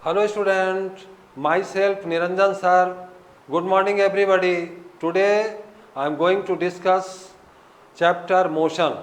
Hello student, myself Niranjan sir. Good morning everybody. Today I am going to discuss chapter motion.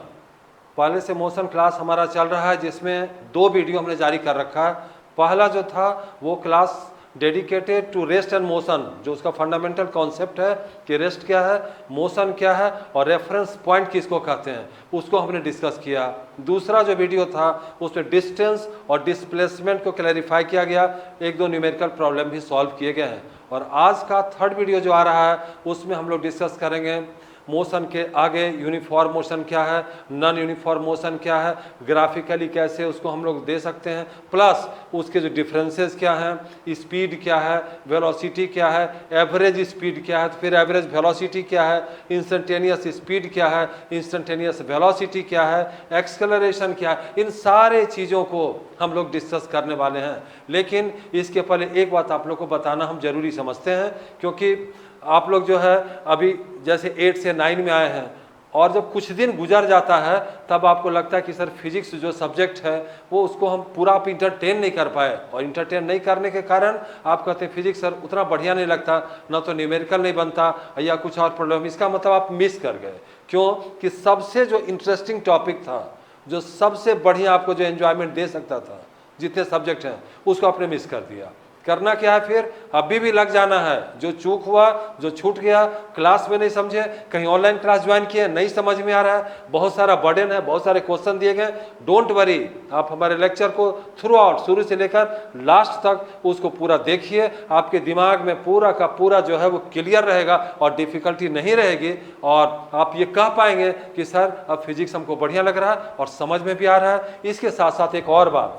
पहले से motion class हमारा चल रहा है जिसमें 2 वीडियो हमने जारी कर रखा है। पहला जो था वो class dedicated to rest and motion, जो उसका फंडामेंटल कॉन्सेप्ट है कि रेस्ट क्या है, मोशन क्या है और रेफरेंस पॉइंट किसको कहते हैं, उसको हमने डिस्कस किया। दूसरा जो वीडियो था उसमें डिस्टेंस और डिस्प्लेसमेंट को क्लैरिफाई किया गया, 1-2 न्यूमेरिकल प्रॉब्लम भी सॉल्व किए गए हैं। और आज का थर्ड वीडियो जो आ रहा है उसमें हम लोग डिस्कस करेंगे मोशन के आगे यूनिफॉर्म मोशन क्या है, नॉन यूनिफॉर्म मोशन क्या है, ग्राफिकली कैसे उसको हम लोग दे सकते हैं, प्लस उसके जो डिफरेंसेस क्या हैं, स्पीड क्या है, वेलोसिटी क्या है, एवरेज स्पीड क्या है, तो फिर एवरेज वेलोसिटी क्या है, इंस्टेंटेनियस स्पीड क्या है, इंस्टेंटेनियस वेलोसिटी क्या है, एक्सेलरेशन क्या है, इन सारे चीज़ों को हम लोग डिस्कस करने वाले हैं। लेकिन इसके पहले एक बात आप लोग को बताना हम जरूरी समझते हैं, क्योंकि आप लोग जो है अभी जैसे 8 से 9 में आए हैं और जब कुछ दिन गुजर जाता है तब आपको लगता है कि सर फिजिक्स जो सब्जेक्ट है वो उसको हम पूरा आप इंटरटेन नहीं कर पाए, और इंटरटेन नहीं करने के कारण आप कहते हैं फिजिक्स सर उतना बढ़िया नहीं लगता, ना तो न्यूमेरिकल नहीं बनता या कुछ और प्रॉब्लम। इसका मतलब आप मिस कर गए। क्यों कि सबसे जो इंटरेस्टिंग टॉपिक था, जो सबसे बढ़िया आपको जो एंजॉयमेंट दे सकता था, जितने सब्जेक्ट हैं उसको आपने मिस कर दिया। करना क्या है फिर, अभी भी लग जाना है। जो चूक हुआ, जो छूट गया, क्लास में नहीं समझे, कहीं ऑनलाइन क्लास ज्वाइन किए, नहीं समझ में आ रहा है, बहुत सारा बर्डन है, बहुत सारे क्वेश्चन दिए गए, डोंट वरी, आप हमारे लेक्चर को थ्रू आउट, शुरू से लेकर लास्ट तक उसको पूरा देखिए। आपके दिमाग में पूरा का पूरा जो है वो क्लियर रहेगा और डिफिकल्टी नहीं रहेगी, और आप ये कह पाएंगे कि सर अब फिजिक्स हमको बढ़िया लग रहा है और समझ में भी आ रहा है। इसके साथ साथ एक और बात,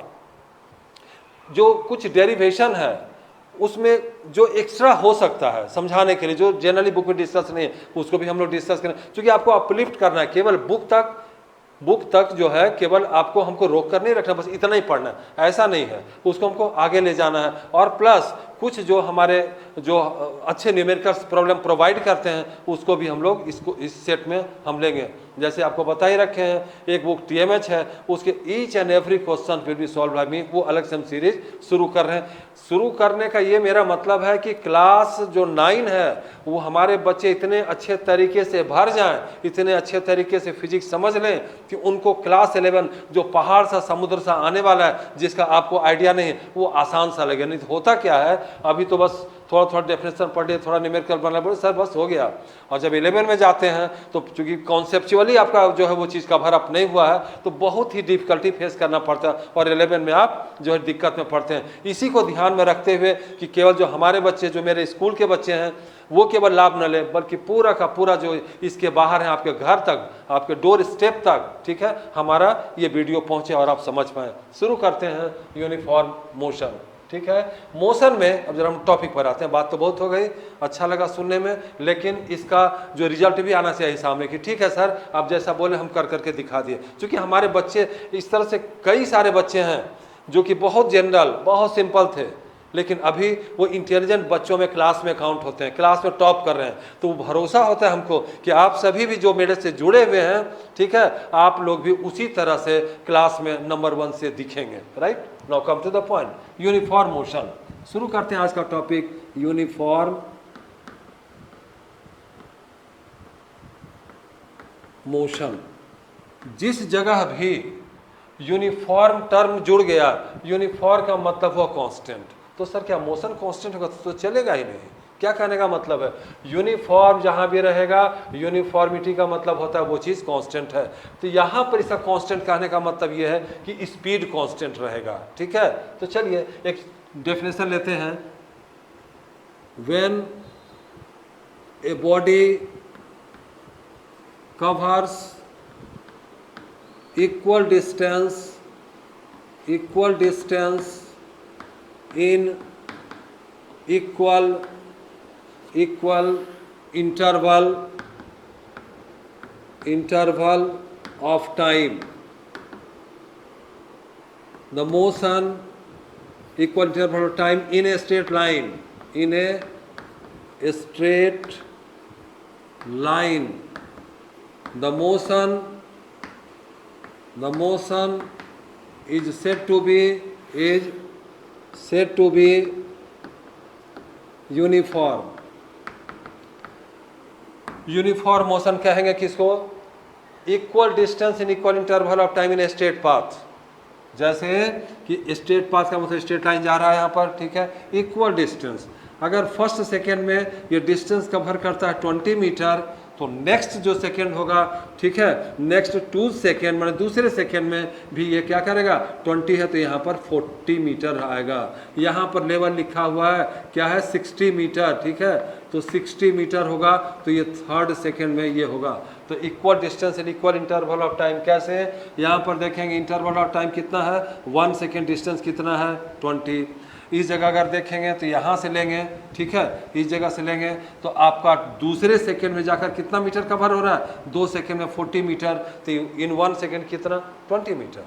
जो कुछ डेरिवेशन है उसमें जो एक्स्ट्रा हो सकता है समझाने के लिए, जो जनरली बुक में डिस्कस नहीं है, उसको भी हम लोग डिस्कस करें, क्योंकि आपको अपलिफ्ट करना है। केवल बुक तक जो है केवल आपको हमको रोक कर नहीं रखना, बस इतना ही पढ़ना है, ऐसा नहीं है, उसको हमको आगे ले जाना है। और प्लस कुछ जो हमारे जो अच्छे न्यूमेरिकल प्रॉब्लम प्रोवाइड करते हैं उसको भी हम लोग इस सेट में हम लेंगे। जैसे आपको बता ही रखे हैं, एक बुक TMH है, उसके each and every question will be solve by me, वो अलग से हम सीरीज शुरू कर रहे हैं। शुरू करने का ये मेरा मतलब है कि क्लास जो 9 है वो हमारे बच्चे इतने अच्छे तरीके से भर जाएं, इतने अच्छे तरीके से फिजिक्स समझ लें कि उनको क्लास 11 जो पहाड़ सा समुद्र सा आने वाला है, जिसका आपको आइडिया नहीं है, वो आसान सा लगे। नहीं तो होता क्या है, अभी तो बस थोड़ा थोड़ा डेफिनेशन पढ़ लिया, थोड़ा न्यूमेरिकल बना बोले सर बस हो गया। और जब 11 में जाते हैं तो चूंकि कॉन्सेप्चुअली आपका जो है वो चीज़ कवर अप नहीं हुआ है तो बहुत ही डिफिकल्टी फेस करना पड़ता है, और 11 में आप जो है दिक्कत में पड़ते हैं। इसी को ध्यान में रखते हुए कि केवल जो हमारे बच्चे, जो मेरे स्कूल के बच्चे हैं, वो केवल लाभ न ले, बल्कि पूरा का पूरा जो इसके बाहर है, आपके घर तक, आपके डोर स्टेप तक, ठीक है, हमारा ये वीडियो पहुंचे और आप समझ पाए। शुरू करते हैं यूनिफॉर्म मोशन। ठीक है, मोशन में अब जरा हम टॉपिक पर आते हैं। बात तो बहुत हो गई, अच्छा लगा सुनने में, लेकिन इसका जो रिजल्ट भी आना चाहिए सामने कि ठीक है सर आप जैसा बोले हम कर करके दिखा दिए। क्योंकि हमारे बच्चे इस तरह से कई सारे बच्चे हैं जो कि बहुत जनरल, बहुत सिंपल थे, लेकिन अभी वो इंटेलिजेंट बच्चों में क्लास में काउंट होते हैं, क्लास में टॉप कर रहे हैं। तो भरोसा होता है हमको कि आप सभी भी जो मेरे से जुड़े हुए हैं, ठीक है, आप लोग भी उसी तरह से क्लास में नंबर 1 से दिखेंगे। Right, now come to the point, uniform motion. शुरू करते हैं आज का टॉपिक, यूनिफॉर्म मोशन। जिस जगह भी यूनिफॉर्म टर्म जुड़ गया, यूनिफॉर्म का मतलब हुआ कांस्टेंट, तो सर क्या मोशन कांस्टेंट होगा तो चलेगा ही नहीं। क्या कहने का मतलब है, यूनिफॉर्म जहां भी रहेगा, यूनिफॉर्मिटी का मतलब होता है वो चीज कांस्टेंट है। तो यहां पर इसका कांस्टेंट कहने का मतलब ये है कि स्पीड कांस्टेंट रहेगा। ठीक है, तो चलिए एक डेफिनेशन लेते हैं। When A body covers equal distance in equal interval of time, the motion equal interval of time in a straight line, the motion is said to be said to be uniform. Uniform motion कहेंगे किसको? Equal distance in equal interval of time in a straight path. जैसे कि straight path का मतलब straight line जा रहा है यहाँ पर, ठीक है, इक्वल डिस्टेंस। अगर फर्स्ट सेकेंड में ये डिस्टेंस कवर करता है 20 मीटर, तो नेक्स्ट जो सेकेंड होगा, ठीक है, नेक्स्ट 2 सेकेंड मतलब दूसरे सेकेंड में भी ये क्या करेगा, 20 है तो यहाँ पर 40 मीटर आएगा। यहाँ पर लेवल लिखा हुआ है क्या है, 60 मीटर, ठीक है, तो 60 मीटर होगा तो ये थर्ड सेकेंड में ये होगा। तो equal distance in equal interval of time कैसे? यहाँ पर देखेंगे इंटरवल ऑफ टाइम कितना है, 1 सेकेंड, डिस्टेंस कितना है 20। इस जगह अगर देखेंगे तो यहाँ से लेंगे, ठीक है, इस जगह से लेंगे तो आपका दूसरे सेकेंड में जाकर कितना मीटर कवर हो रहा है, 2 सेकेंड में 40 मीटर, तो इन 1 सेकेंड कितना, 20 मीटर,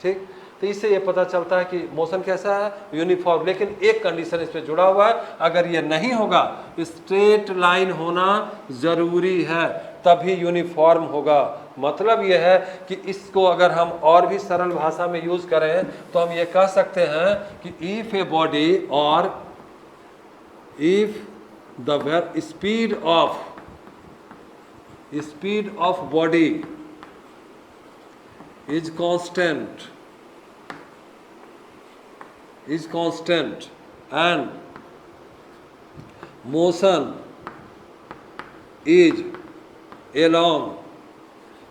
ठीक। तो इससे ये पता चलता है कि मोशन कैसा है, यूनिफॉर्म। लेकिन एक कंडीशन इस पर जुड़ा हुआ है, अगर ये नहीं होगा, स्ट्रेट लाइन होना जरूरी है, तभी यूनिफॉर्म होगा। मतलब ये है कि इसको अगर हम और भी सरल भाषा में यूज करें तो हम ये कह सकते हैं कि इफ ए बॉडी और if the speed of body is constant and motion is along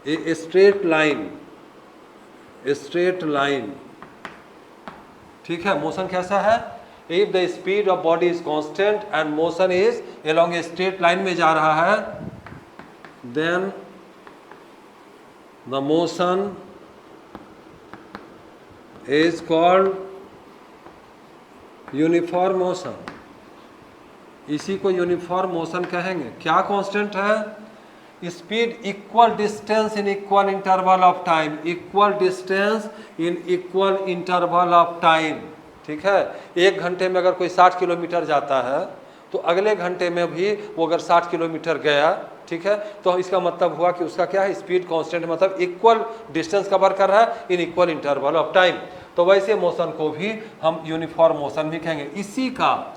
a straight line, ठीक है। मोशन कैसा है, if the speed of body is constant and motion is along a straight line में जा रहा है, then the motion is called uniform motion. इसी को यूनिफॉर्म मोशन कहेंगे। क्या कांस्टेंट है, speed equal distance in equal interval of time, equal distance in equal interval of time, ठीक है। 1 घंटे में अगर कोई 60 किलोमीटर जाता है तो अगले घंटे में भी वो अगर 60 किलोमीटर गया, ठीक है, तो इसका मतलब हुआ कि उसका क्या है, स्पीड कांस्टेंट, मतलब इक्वल डिस्टेंस कवर कर रहा है इन इक्वल इंटरवल ऑफ टाइम। तो वैसे मोशन को भी हम यूनिफॉर्म मोशन भी कहेंगे। इसी का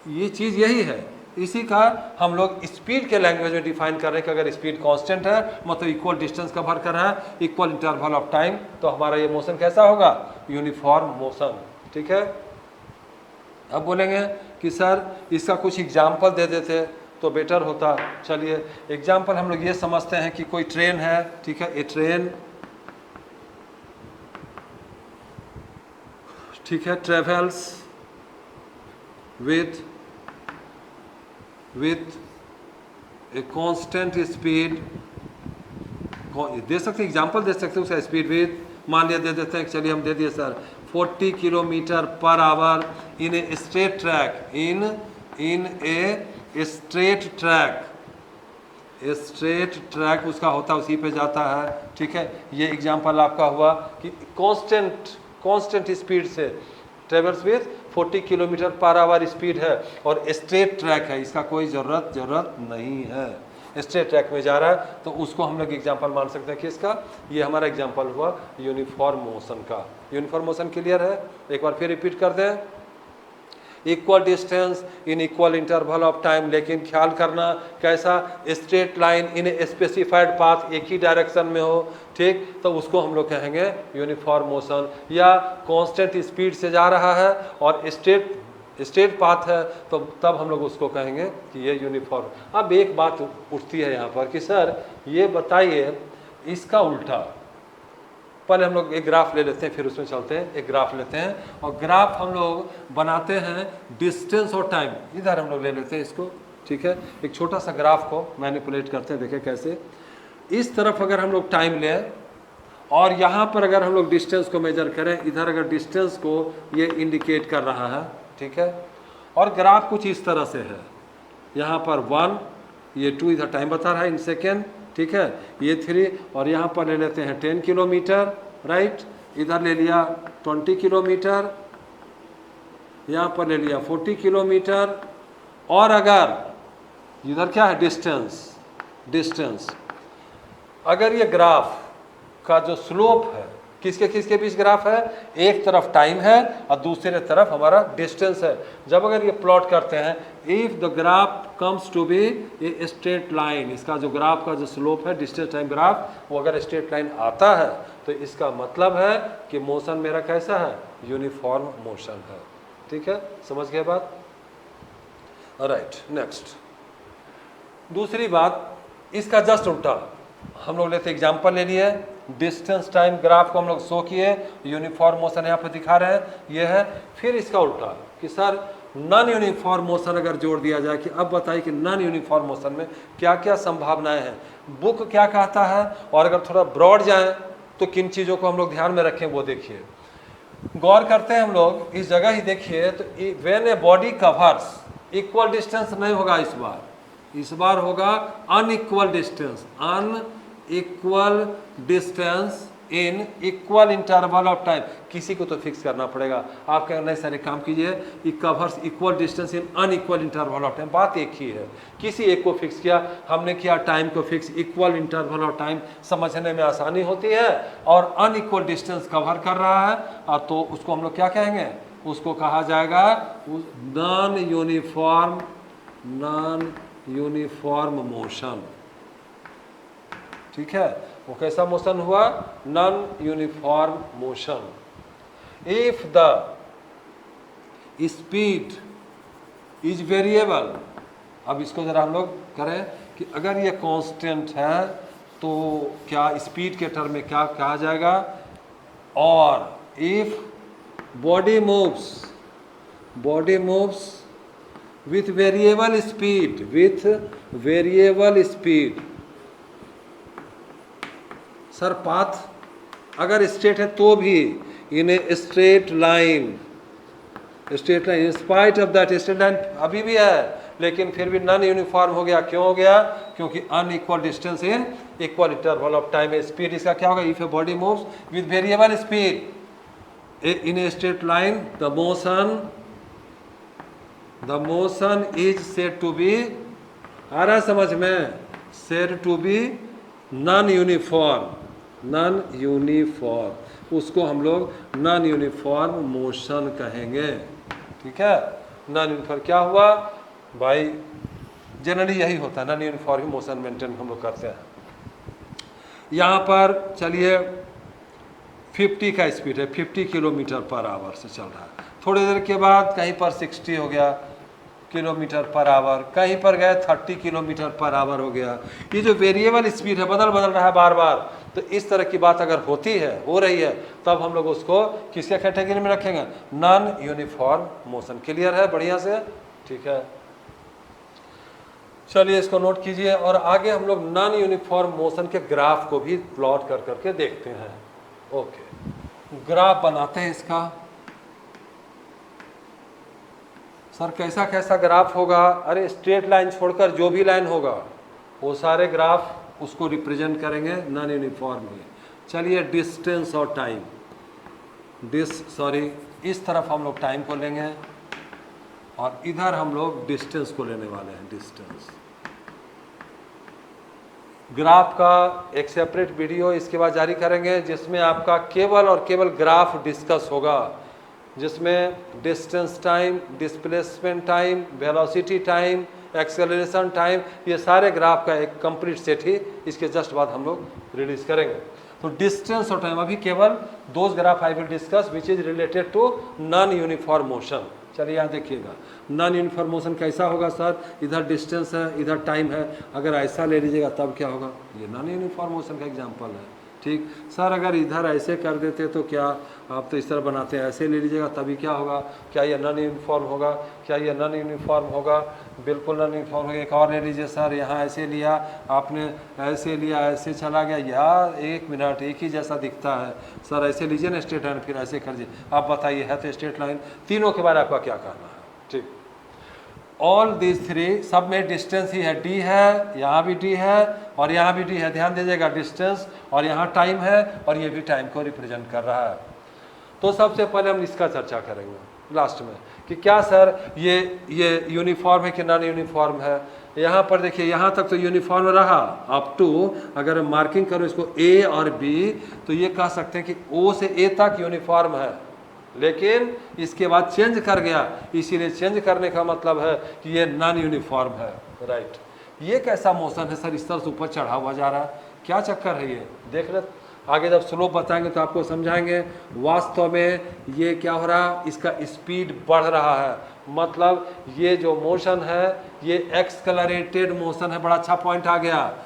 ये चीज़ यही है, इसी का हम लोग स्पीड के लैंग्वेज में डिफाइन कर रहे हैं कि अगर स्पीड कांस्टेंट है मतलब इक्वल डिस्टेंस कवर कर रहा है इक्वल इंटरवल ऑफ टाइम, तो हमारा ये मोशन कैसा होगा, यूनिफॉर्म मोशन, ठीक है। अब बोलेंगे कि सर इसका कुछ एग्जाम्पल दे देते तो बेटर होता। चलिए एग्जाम्पल हम लोग ये समझते हैं कि कोई ट्रेन है, ठीक है, ये ट्रेन, ठीक है, travels with a constant speed, दे सकते एग्जाम्पल दे सकते हैं उसका स्पीड विथ, मान लिया दे देते हैं, चलिए हम दे दिए sir 40 kilometre per our in a straight track, in a straight track उसका होता है, उसी पे जाता है, ठीक है। ये एग्जाम्पल आपका हुआ कि कांस्टेंट स्पीड से travels with 40 kilometre per our speed है और स्ट्रेट ट्रैक है, इसका कोई ज़रूरत नहीं है, स्ट्रेट ट्रैक में जा रहा है, तो उसको हम लोग एग्जाम्पल मान सकते हैं किसका, ये हमारा एग्जाम्पल हुआ यूनिफॉर्म मोशन का। यूनिफॉर्म मोशन क्लियर है, एक बार फिर रिपीट कर दें, equal distance in equal interval of time, लेकिन ख्याल करना कैसा, straight line in a specified path, एक ही डायरेक्शन में हो, ठीक, तो उसको हम लोग कहेंगे यूनिफॉर्म मोशन। या कांस्टेंट स्पीड से जा रहा है और स्ट्रेट पाथ है, तो तब हम लोग उसको कहेंगे कि ये यूनिफॉर्म। अब एक बात उठती है यहाँ पर कि सर ये बताइए इसका उल्टा, पहले हम लोग एक ग्राफ ले लेते हैं फिर उसमें चलते हैं। एक ग्राफ लेते हैं और ग्राफ हम लोग बनाते हैं डिस्टेंस और टाइम, इधर हम लोग ले लेते हैं इसको, ठीक है। एक छोटा सा ग्राफ को मैनिपुलेट करते हैं, देखें कैसे। इस तरफ अगर हम लोग टाइम लें और यहाँ पर अगर हम लोग डिस्टेंस को मेजर करें, इधर अगर डिस्टेंस को ये इंडिकेट कर रहा है, ठीक है, और ग्राफ कुछ इस तरह से है, यहाँ पर 1, ये 2 इधर टाइम बता रहा है इन सेकेंड, ठीक है, ये 3 और यहाँ पर ले लेते हैं 10 किलोमीटर, राइट, इधर ले लिया 20 किलोमीटर, यहाँ पर ले लिया 40 किलोमीटर, और अगर इधर क्या है डिस्टेंस, अगर ये ग्राफ का जो स्लोप है किसके बीच ग्राफ है? एक तरफ टाइम है और दूसरे तरफ हमारा डिस्टेंस है। जब अगर ये प्लॉट करते हैं, if the graph comes to be a straight line, इसका जो ग्राफ का जो स्लोप है डिस्टेंस टाइम ग्राफ, वो अगर स्ट्रेट लाइन आता है तो इसका मतलब है कि मोशन मेरा कैसा है? यूनिफॉर्म मोशन है। ठीक है, समझ गए बात? राइट, नेक्स्ट दूसरी बात, इसका जस्ट उल्टा हम लोग लेते एग्जाम्पल ले लिए, डिस्टेंस टाइम ग्राफ को हम लोग शो किए, यूनिफॉर्म मोशन यहाँ पर दिखा रहे हैं, ये है। फिर इसका उल्टा कि सर नॉन यूनिफॉर्म मोशन अगर जोड़ दिया जाए, कि अब बताइए कि नॉन यूनिफॉर्म मोशन में क्या क्या संभावनाएं हैं, बुक क्या कहता है, और अगर थोड़ा ब्रॉड जाए तो किन चीज़ों को हम लोग ध्यान में रखें वो देखिए। गौर करते हैं हम लोग इस जगह ही देखिए, तो when A body covers, equal distance नहीं होगा इस बार होगा unequal distance, unequal distance in equal interval of time. किसी को तो फिक्स करना पड़ेगा, आप कहें नहीं सर एक काम कीजिए, it covers equal distance in unequal interval of time, बात एक ही है। किसी एक को फिक्स किया, हमने किया टाइम को fix, equal interval of time समझने में आसानी होती है, और अनइक्वल डिस्टेंस कवर कर रहा है, और तो उसको हम लोग क्या कहेंगे? उसको कहा जाएगा नॉन यूनिफॉर्म मोशन। ठीक है, वो कैसा मोशन हुआ? Non uniform motion. If the speed is variable, अब इसको जरा हम लोग करें कि अगर ये कांस्टेंट है तो क्या स्पीड के टर्म में क्या कहा जाएगा? और if body moves with variable speed, sir path अगर स्ट्रेट है तो भी in a straight line, in spite of that straight line अभी भी है, लेकिन फिर भी नॉन यूनिफॉर्म हो गया। क्यों हो गया? क्योंकि unequal distance in equal interval of time है। स्पीड इसका क्या होगा? If a body moves with variable speed in a straight line, the motion is said to be, आ रहा समझ में, said to be non uniform, उसको हम लोग नॉन यूनिफॉर्म मोशन कहेंगे। ठीक है, नॉन यूनिफॉर्म क्या हुआ भाई? जनरली यही होता है, नॉन यूनिफॉर्म मोशन मेंटेन हम लोग करते हैं। यहाँ पर चलिए 50 का स्पीड है, 50 किलोमीटर पर आवर से चल रहा है, थोड़ी देर के बाद कहीं पर 60 हो गया किलोमीटर पर आवर, कहीं पर गए 30 किलोमीटर पर आवर हो गया। ये जो वेरिएबल स्पीड है, बदल रहा है बार बार, तो इस तरह की बात अगर हो रही है, तब हम लोग उसको किसके कैटेगरी में रखेंगे? Non uniform motion. क्लियर है बढ़िया से? ठीक है, चलिए इसको नोट कीजिए, और आगे हम लोग नॉन यूनिफॉर्म मोशन के ग्राफ को भी प्लॉट कर करके देखते हैं। ओके, ग्राफ बनाते हैं इसका। सर कैसा कैसा ग्राफ होगा? अरे स्ट्रेट लाइन छोड़कर जो भी लाइन होगा वो सारे ग्राफ उसको रिप्रेजेंट करेंगे नॉन यूनिफॉर्म में। चलिए डिस्टेंस और टाइम, इस तरफ हम लोग टाइम को लेंगे और इधर हम लोग डिस्टेंस को लेने वाले हैं। डिस्टेंस ग्राफ का एक सेपरेट वीडियो इसके बाद जारी करेंगे, जिसमें आपका केवल और केवल ग्राफ डिस्कस होगा, जिसमें distance time, displacement time, velocity time, acceleration time, ये सारे ग्राफ का एक कंप्लीट सेट ही इसके जस्ट बाद हम लोग रिलीज करेंगे। तो डिस्टेंस और टाइम, अभी केवल those graph I will discuss which is related to non uniform motion. चलिए यहाँ देखिएगा, नॉन यूनिफॉर्म मोशन कैसा होगा? सर इधर डिस्टेंस है, इधर टाइम है, अगर ऐसा ले लीजिएगा तब क्या होगा? ये नॉन यूनिफॉर्म मोशन का एग्जांपल है। ठीक सर, अगर इधर ऐसे कर देते तो क्या, आप तो इस तरह बनाते हैं, ऐसे ले लीजिएगा तभी क्या होगा? क्या ये नॉन यूनिफॉर्म होगा? क्या ये नॉन यूनिफॉर्म होगा? बिल्कुल नॉन यूनिफॉर्म होगा। एक और ले लीजिए सर, यहाँ ऐसे लिया आपने, ऐसे लिया, ऐसे चला गया, यार एक मिनट, एक ही जैसा दिखता है। सर ऐसे लीजिए ना स्ट्रेट लाइन, फिर ऐसे कर दीजिए, आप बताइए है तो स्ट्रेट लाइन। तीनों के बारे में आपका क्या कहना है? ठीक, ऑल दिस थ्री, सब में डिस्टेंस ही है, डी है, यहाँ भी डी है और यहाँ भी डी है। ध्यान दीजिएगा, डिस्टेंस और यहाँ टाइम है और ये भी टाइम को रिप्रेजेंट कर रहा है। तो सबसे पहले हम इसका चर्चा करेंगे लास्ट में कि क्या सर ये यूनिफॉर्म है कि नॉन यूनिफॉर्म है। यहाँ पर देखिए, यहाँ तक तो यूनिफॉर्म रहा अप टू, अगर मार्किंग करो इसको ए और बी तो ये कह सकते हैं कि ओ से ए तक यूनिफॉर्म है, लेकिन इसके बाद चेंज कर गया, इसीलिए चेंज करने का मतलब है कि ये नॉन यूनिफॉर्म है। राइट, ये कैसा मोशन है सर, इस तरह से ऊपर चढ़ा हुआ जा रहा है, क्या चक्कर है ये, देख ले आगे जब स्लोप बताएंगे तो आपको समझाएंगे। वास्तव में ये क्या हो रहा, इसका स्पीड बढ़ रहा है, मतलब ये जो मोशन है ये एक्सक्लरेटेड मोशन है। बड़ा अच्छा पॉइंट आ गया,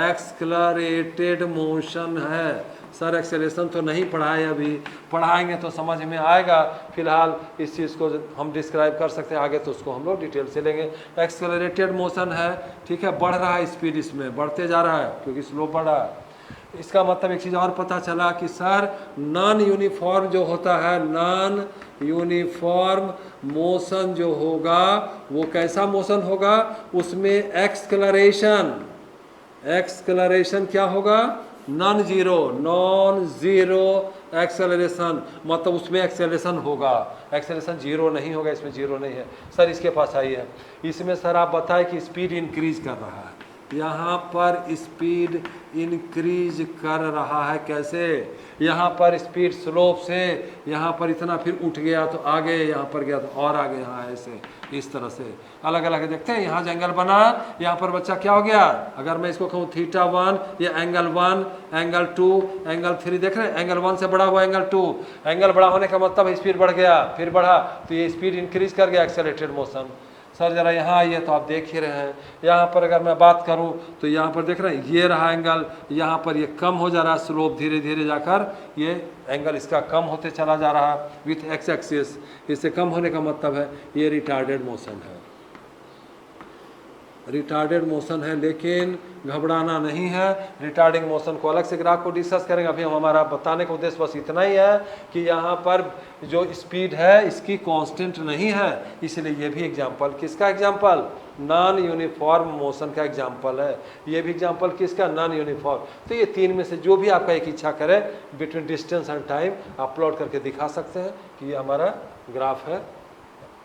एक्सक्लरेटेड मोशन है। सर एक्सेलरेशन तो नहीं पढ़ाए, अभी पढ़ाएंगे तो समझ में आएगा, फिलहाल इस चीज़ को हम डिस्क्राइब कर सकते हैं, आगे तो उसको हम लोग डिटेल से लेंगे। एक्सेलरेटेड मोशन है, ठीक है, बढ़ रहा है स्पीड, इसमें बढ़ते जा रहा है क्योंकि स्लोप बढ़ रहा है। इसका मतलब एक चीज़ और पता चला कि सर नॉन यूनिफॉर्म जो होता है, नॉन यूनिफॉर्म मोशन जो होगा वो कैसा मोशन होगा, उसमें एक्सक्लरेशन क्या होगा, नॉन जीरो एक्सेलरेशन, मतलब उसमें एक्सेलरेशन होगा, एक्सेलरेशन जीरो नहीं होगा, इसमें जीरो नहीं है। सर इसके पास आइए, इसमें सर आप बताएं कि स्पीड इंक्रीज कर रहा है, यहाँ पर स्पीड इंक्रीज कर रहा है, कैसे, यहाँ पर स्पीड स्लोप से यहाँ पर इतना फिर उठ गया तो आगे, यहाँ पर गया तो और आगे, यहाँ ऐसे इस तरह से अलग अलग देखते हैं। यहाँ जो एंगल बना, यहाँ पर बच्चा क्या हो गया, अगर मैं इसको कहूँ θ1, ये एंगल 1, एंगल 2, एंगल 3, देख रहे हैं, एंगल 1 से बड़ा हुआ एंगल 2, एंगल बड़ा होने का मतलब स्पीड बढ़ गया, फिर बढ़ा तो ये स्पीड इंक्रीज कर गया, एक्सेलरेटेड मोशन। सर जरा यहाँ आइए तो आप देख ही रहे हैं, यहाँ पर अगर मैं बात करूँ तो यहाँ पर देख रहे हैं ये रहा एंगल, यहाँ पर ये कम हो जा रहा है, स्लोप धीरे धीरे जाकर ये एंगल इसका कम होते चला जा रहा है विथ एक्स एक्सिस, इससे कम होने का मतलब है ये रिटार्डेड मोशन है, रिटार्डेड मोशन है। लेकिन घबराना नहीं है, रिटार्डिंग मोशन को अलग से ग्राफ को डिस्कस करेंगे, अभी हम हमारा बताने का उद्देश्य बस इतना ही है कि यहाँ पर जो स्पीड है इसकी कांस्टेंट नहीं है, इसलिए ये भी एग्जांपल, किसका एग्जांपल, नॉन यूनिफॉर्म मोशन का एग्जांपल है, ये भी एग्जांपल किसका, नॉन यूनिफॉर्म। तो ये तीन में से जो भी आपका एक इच्छा करे between distance and time upload करके दिखा सकते हैं कि ये हमारा ग्राफ है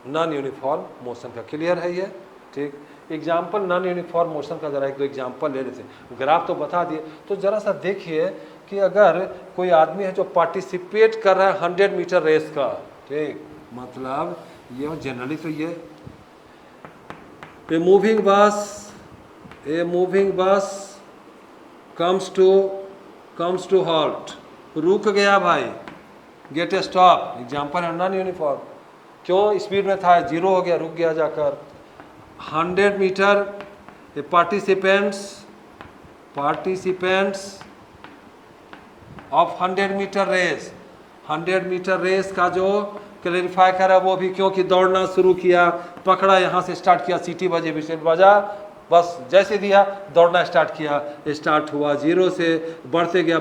नॉन यूनिफॉर्म मोशन का। क्लियर है ये, ठीक। एग्जाम्पल नॉन यूनिफॉर्म मोशन का जरा एक दो एग्जाम्पल ले लेते हैं, ग्राफ तो बता दिए, तो जरा सा देखिए कि अगर कोई आदमी है जो पार्टिसिपेट कर रहा है 100 मीटर रेस का, ठीक, मतलब ये जनरली तो ये मूविंग बस कम्स टू हॉल्ट, रुक गया भाई, गेट ए स्टॉप, एग्जाम्पल है नॉन यूनिफॉर्म, क्यों, स्पीड में था, जीरो हो गया, रुक गया जाकर। 100 metre participants of 100 metre race, 100 metre race का जो क्लैरिफाई करा वो भी, क्योंकि दौड़ना शुरू किया, पकड़ा, यहाँ से स्टार्ट किया, सीटी बजे, विशेल बजा, बस जैसे दिया दौड़ना स्टार्ट किया, स्टार्ट हुआ जीरो से, बढ़ते गया,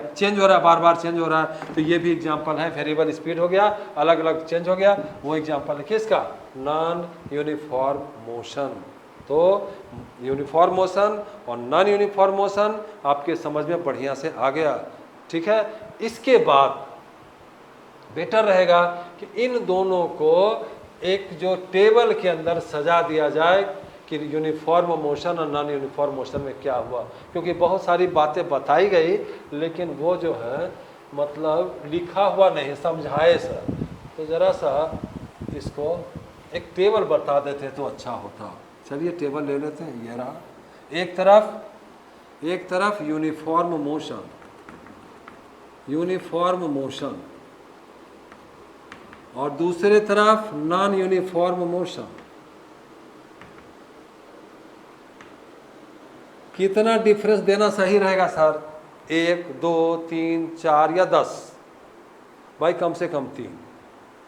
चेंज हो रहा है, बार बार चेंज हो रहा है, तो ये भी एग्जांपल है, वेरिएबल स्पीड हो गया, अलग अलग चेंज हो गया, वो एग्जांपल है किसका, नॉन यूनिफॉर्म मोशन। तो यूनिफॉर्म मोशन और नॉन यूनिफॉर्म मोशन आपके समझ में बढ़िया से आ गया, ठीक है। इसके बाद बेटर रहेगा कि इन दोनों को एक जो टेबल के अंदर सजा दिया जाए कि यूनिफॉर्म मोशन और नॉन यूनिफॉर्म मोशन में क्या हुआ, क्योंकि बहुत सारी बातें बताई गई लेकिन वो जो है मतलब लिखा हुआ नहीं, समझाए सर, तो ज़रा सा इसको एक टेबल बता देते तो अच्छा होता। चलिए टेबल ले लेते हैं, ये रहा, एक तरफ यूनिफॉर्म मोशन और दूसरे तरफ नॉन यूनिफॉर्म मोशन। कितना डिफरेंस देना सही रहेगा सर, 1 2 3 4 या 10, भाई कम से कम 3,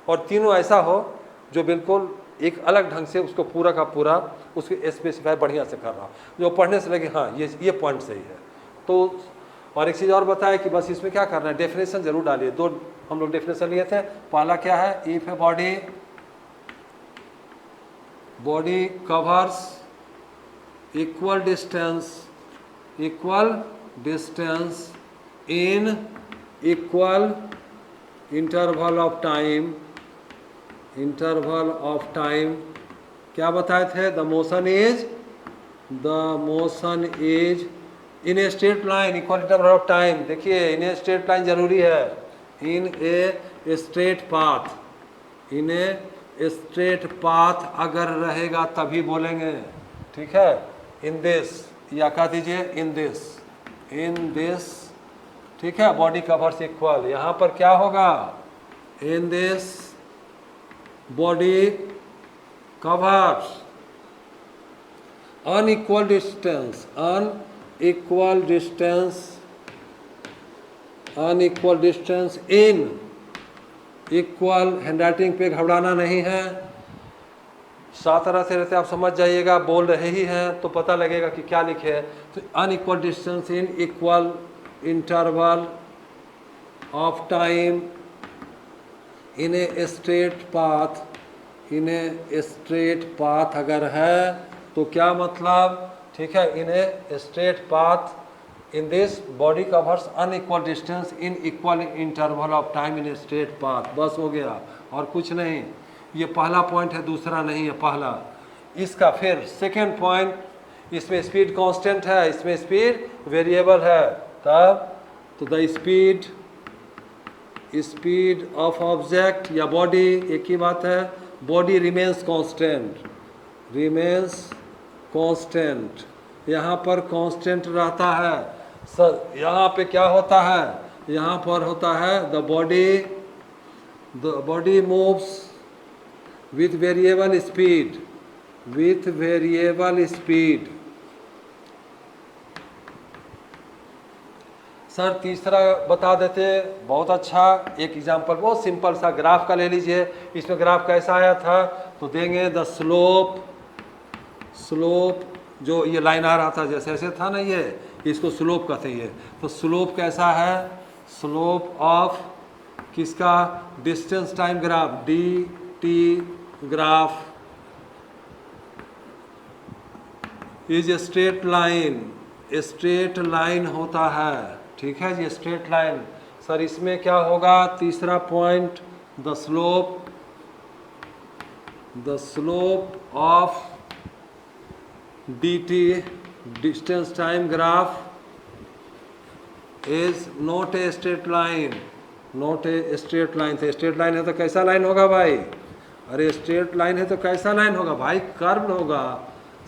और तीनों ऐसा हो जो बिल्कुल एक अलग ढंग से उसको पूरा का पूरा उसको स्पेसिफाई बढ़िया से कर रहा, जो पढ़ने से लगे हाँ ये पॉइंट सही है। तो और एक चीज़ और बताया कि बस इसमें क्या करना है, डेफिनेशन जरूर डालिए, दो हम लोग डेफिनेशन लिए थे। पहला क्या है, if a body covers equal distance in equal interval of time, क्या बताए थे, the motion is the motion is in a straight line equal number of time. देखिए इन ए स्ट्रेट लाइन जरूरी है, in a straight path, in a straight path अगर रहेगा तभी बोलेंगे, ठीक है। इन दिस, या कह दीजिए इन दिस, ठीक है, बॉडी कवर्स इक्वल। यहाँ पर क्या होगा, इन this body covers unequal distance, unequal distance in equal, handwriting पे घबराना नहीं है, सात तरह से रहते आप समझ जाइएगा, बोल रहे ही हैं तो पता लगेगा कि क्या लिखे है। तो unequal distance in equal interval of time in a straight path, in a straight path अगर है तो क्या मतलब, ठीक है, in a straight path in this body covers unequal distance in equal interval of time in a straight path. बस हो गया और कुछ नहीं। ये पहला पॉइंट है, दूसरा नहीं है, पहला। इसका फिर सेकेंड पॉइंट, इसमें स्पीड कांस्टेंट है, इसमें स्पीड वेरिएबल है। तब तो द स्पीड ऑफ ऑब्जेक्ट या बॉडी एक ही बात है, बॉडी रिमेन्स कांस्टेंट, यहाँ पर कांस्टेंट रहता है। सर यहाँ पे क्या होता है, यहाँ पर होता है the body moves with variable speed. Sir तीसरा बता देते, बहुत अच्छा, एक एग्जांपल बहुत सिंपल सा ग्राफ का ले लीजिए। इसमें ग्राफ कैसा आया था तो देंगे द स्लोप जो ये लाइन आ रहा था जैसे ऐसे था ना, ये इसको स्लोप कहते हैं। तो स्लोप कैसा है, स्लोप ऑफ किसका, distance time graph, D T graph is a straight line होता है, ठीक है जी, स्ट्रेट लाइन। सर इसमें क्या होगा, तीसरा point, the slope of dt distance time graph is not a straight line, तो स्ट्रेट लाइन है तो कैसा लाइन होगा भाई, अरे स्ट्रेट लाइन है तो कैसा लाइन होगा भाई, कर्व होगा।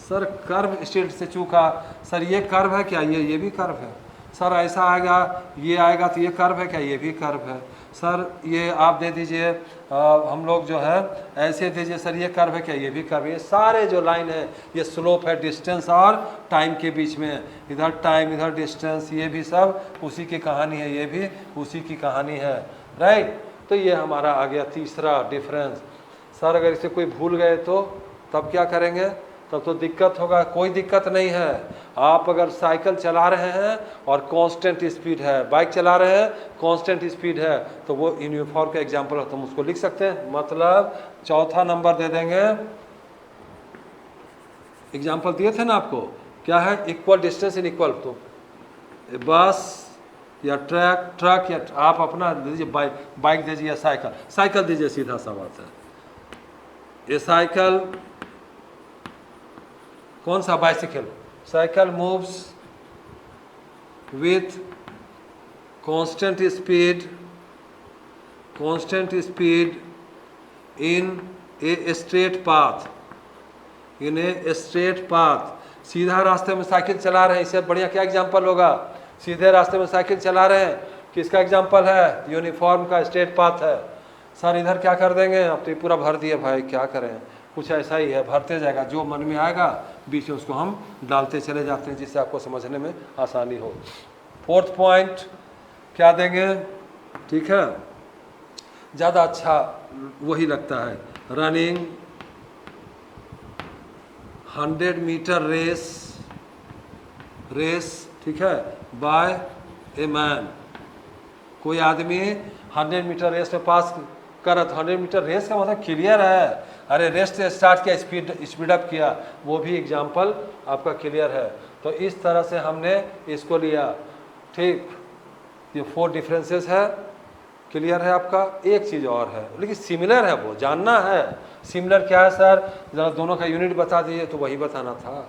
सर कर्व स्ट्रेट से चूका, सर ये कर्व है क्या, ये भी कर्व है। सर ऐसा आएगा, ये आएगा तो ये कर्व है क्या, ये भी कर्व है। सर ये आप दे दीजिए, हम लोग जो है ऐसे दीजिए, सर ये कर्व है क्या, ये भी कर्व है। ये सारे जो लाइन है ये स्लोप है डिस्टेंस और टाइम के बीच में, इधर टाइम इधर डिस्टेंस, ये भी सब उसी की कहानी है, ये भी उसी की कहानी है, राइट। तो ये हमारा आ गया तीसरा डिफरेंस। सर अगर इसे कोई भूल गए तो तब क्या करेंगे, तब तो दिक्कत होगा। कोई दिक्कत नहीं है, आप अगर साइकिल चला रहे हैं और कांस्टेंट स्पीड है, बाइक चला रहे हैं कांस्टेंट स्पीड है, तो वो यूनिफॉर्म का एग्जांपल है, तुम उसको लिख सकते हैं। मतलब चौथा नंबर दे देंगे, एग्जांपल दिए थे ना आपको, क्या है, इक्वल डिस्टेंस इन इक्वल। तो बस या ट्रक या आप अपना दीजिए, बाइक दीजिए या साइकिल दीजिए, सीधा सा बात है। ये साइकिल कौन सा, bicycle, cycle moves with constant speed in a straight path, सीधा रास्ते में साइकिल चला रहे हैं, इससे बढ़िया क्या एग्जांपल होगा, सीधे रास्ते में साइकिल चला रहे हैं, किसका एग्जांपल है, यूनिफॉर्म का स्ट्रेट पाथ है। सर इधर क्या कर देंगे, अब तो ये पूरा भर दिए भाई, क्या करें, कुछ ऐसा ही है, भरते जाएगा, जो मन में आएगा बीच में उसको हम डालते चले जाते हैं, जिससे आपको समझने में आसानी हो। फोर्थ पॉइंट क्या देंगे, ठीक है, ज़्यादा अच्छा वही लगता है, रनिंग 100 मीटर रेस, ठीक है, बाय ए मैन, कोई आदमी 100 मीटर रेस में पास करत, 100 मीटर रेस का मतलब क्लियर है, अरे रेस से स्टार्ट किया, स्पीड अप किया, वो भी एग्जाम्पल आपका क्लियर है। तो इस तरह से हमने इसको लिया, ठीक। ये 4 डिफरेंसेस है, क्लियर है आपका। एक चीज़ और है, लेकिन सिमिलर है, वो जानना है। सिमिलर क्या है सर, ज़रा दोनों का यूनिट बता दीजिए, तो वही बताना था।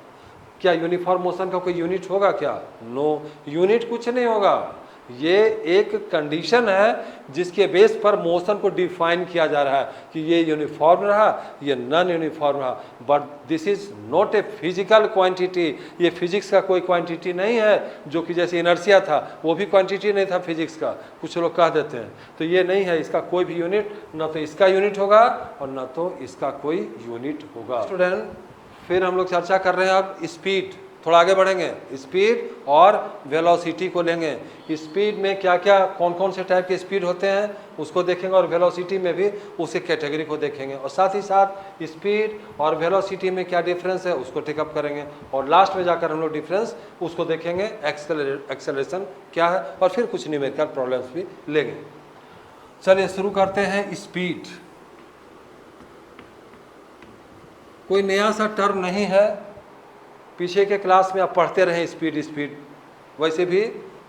क्या यूनिफॉर्म मोशन का कोई यूनिट होगा क्या? नो, यूनिट कुछ नहीं होगा। ये एक कंडीशन है जिसके बेस पर मोशन को डिफाइन किया जा रहा है कि ये यूनिफॉर्म रहा, ये नॉन यूनिफॉर्म रहा। But this is not a physical quantity, ये फिजिक्स का कोई क्वांटिटी नहीं है, जो कि जैसे इनर्शिया था वो भी क्वांटिटी नहीं था फिजिक्स का, कुछ लोग कह देते हैं। तो ये नहीं है, इसका कोई भी यूनिट, ना तो इसका यूनिट होगा और ना तो इसका कोई यूनिट होगा। स्टूडेंट, फिर हम लोग चर्चा कर रहे हैं अब स्पीड, थोड़ा आगे बढ़ेंगे, स्पीड और वेलोसिटी को लेंगे। स्पीड में क्या क्या कौन कौन से टाइप के स्पीड होते हैं उसको देखेंगे, और वेलोसिटी में भी उसी कैटेगरी को देखेंगे, और साथ ही साथ स्पीड और वेलोसिटी में क्या डिफरेंस है उसको टेकअप करेंगे, और लास्ट में जाकर हम लोग डिफरेंस उसको देखेंगे, एक्सेलरेशन क्या है, और फिर कुछ न्यूमेरिकल प्रॉब्लम्स भी लेंगे। चलिए शुरू करते हैं। स्पीड कोई नया सा टर्म नहीं है, पीछे के क्लास में आप पढ़ते रहे स्पीड स्पीड। वैसे भी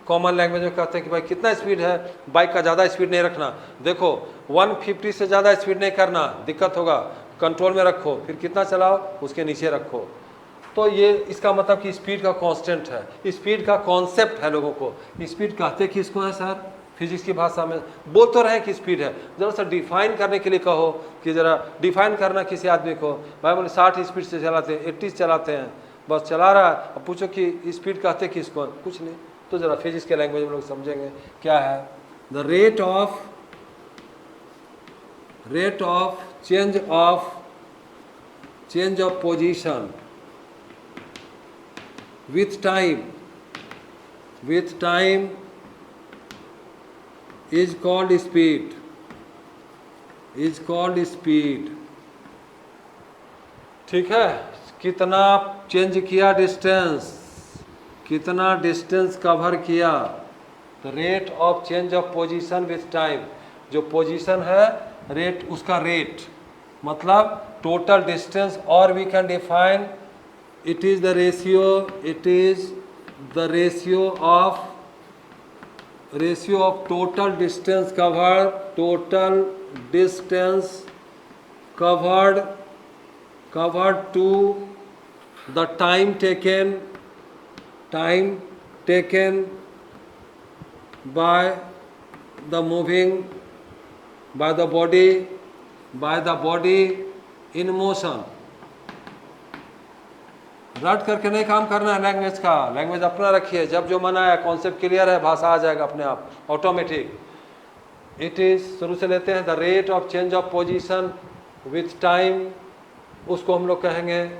कॉमन लैंग्वेज में कहते हैं कि भाई कितना स्पीड है, बाइक का ज़्यादा स्पीड नहीं रखना, देखो 150 से ज़्यादा स्पीड नहीं करना, दिक्कत होगा, कंट्रोल में रखो, फिर कितना चलाओ उसके नीचे रखो। तो ये इसका मतलब कि स्पीड का कांस्टेंट है, स्पीड का कॉन्सेप्ट है लोगों को। स्पीड कहते किसको है सर? फिजिक्स की भाषा में बोल तो रहे कि स्पीड है, जरा सा डिफाइन करने के लिए कहो कि जरा डिफाइन करना किसी आदमी को। भाई बोले 60 स्पीड से चलाते हैं, 80 चलाते हैं, बस चला रहा है, अब पूछो कि स्पीड कहते किसको? कुछ नहीं। तो जरा फिजिक्स के लैंग्वेज में लोग समझेंगे क्या है। The rate of change of position with time is called speed. ठीक है, कितना चेंज किया डिस्टेंस, कितना डिस्टेंस कवर किया, the rate of change of position with time. जो पोजीशन है रेट, उसका रेट मतलब टोटल डिस्टेंस, और we can define it is the ratio of total distance covered to the time taken by the body in motion। रट करके नहीं काम करना है लैंग्वेज का, लैंग्वेज अपना रखिए, जब जो मन आया, कॉन्सेप्ट क्लियर है, भाषा आ जाएगा अपने आप ऑटोमेटिक। इट इज, शुरू से लेते हैं, the rate of change of position with time, उसको हम लोग कहेंगे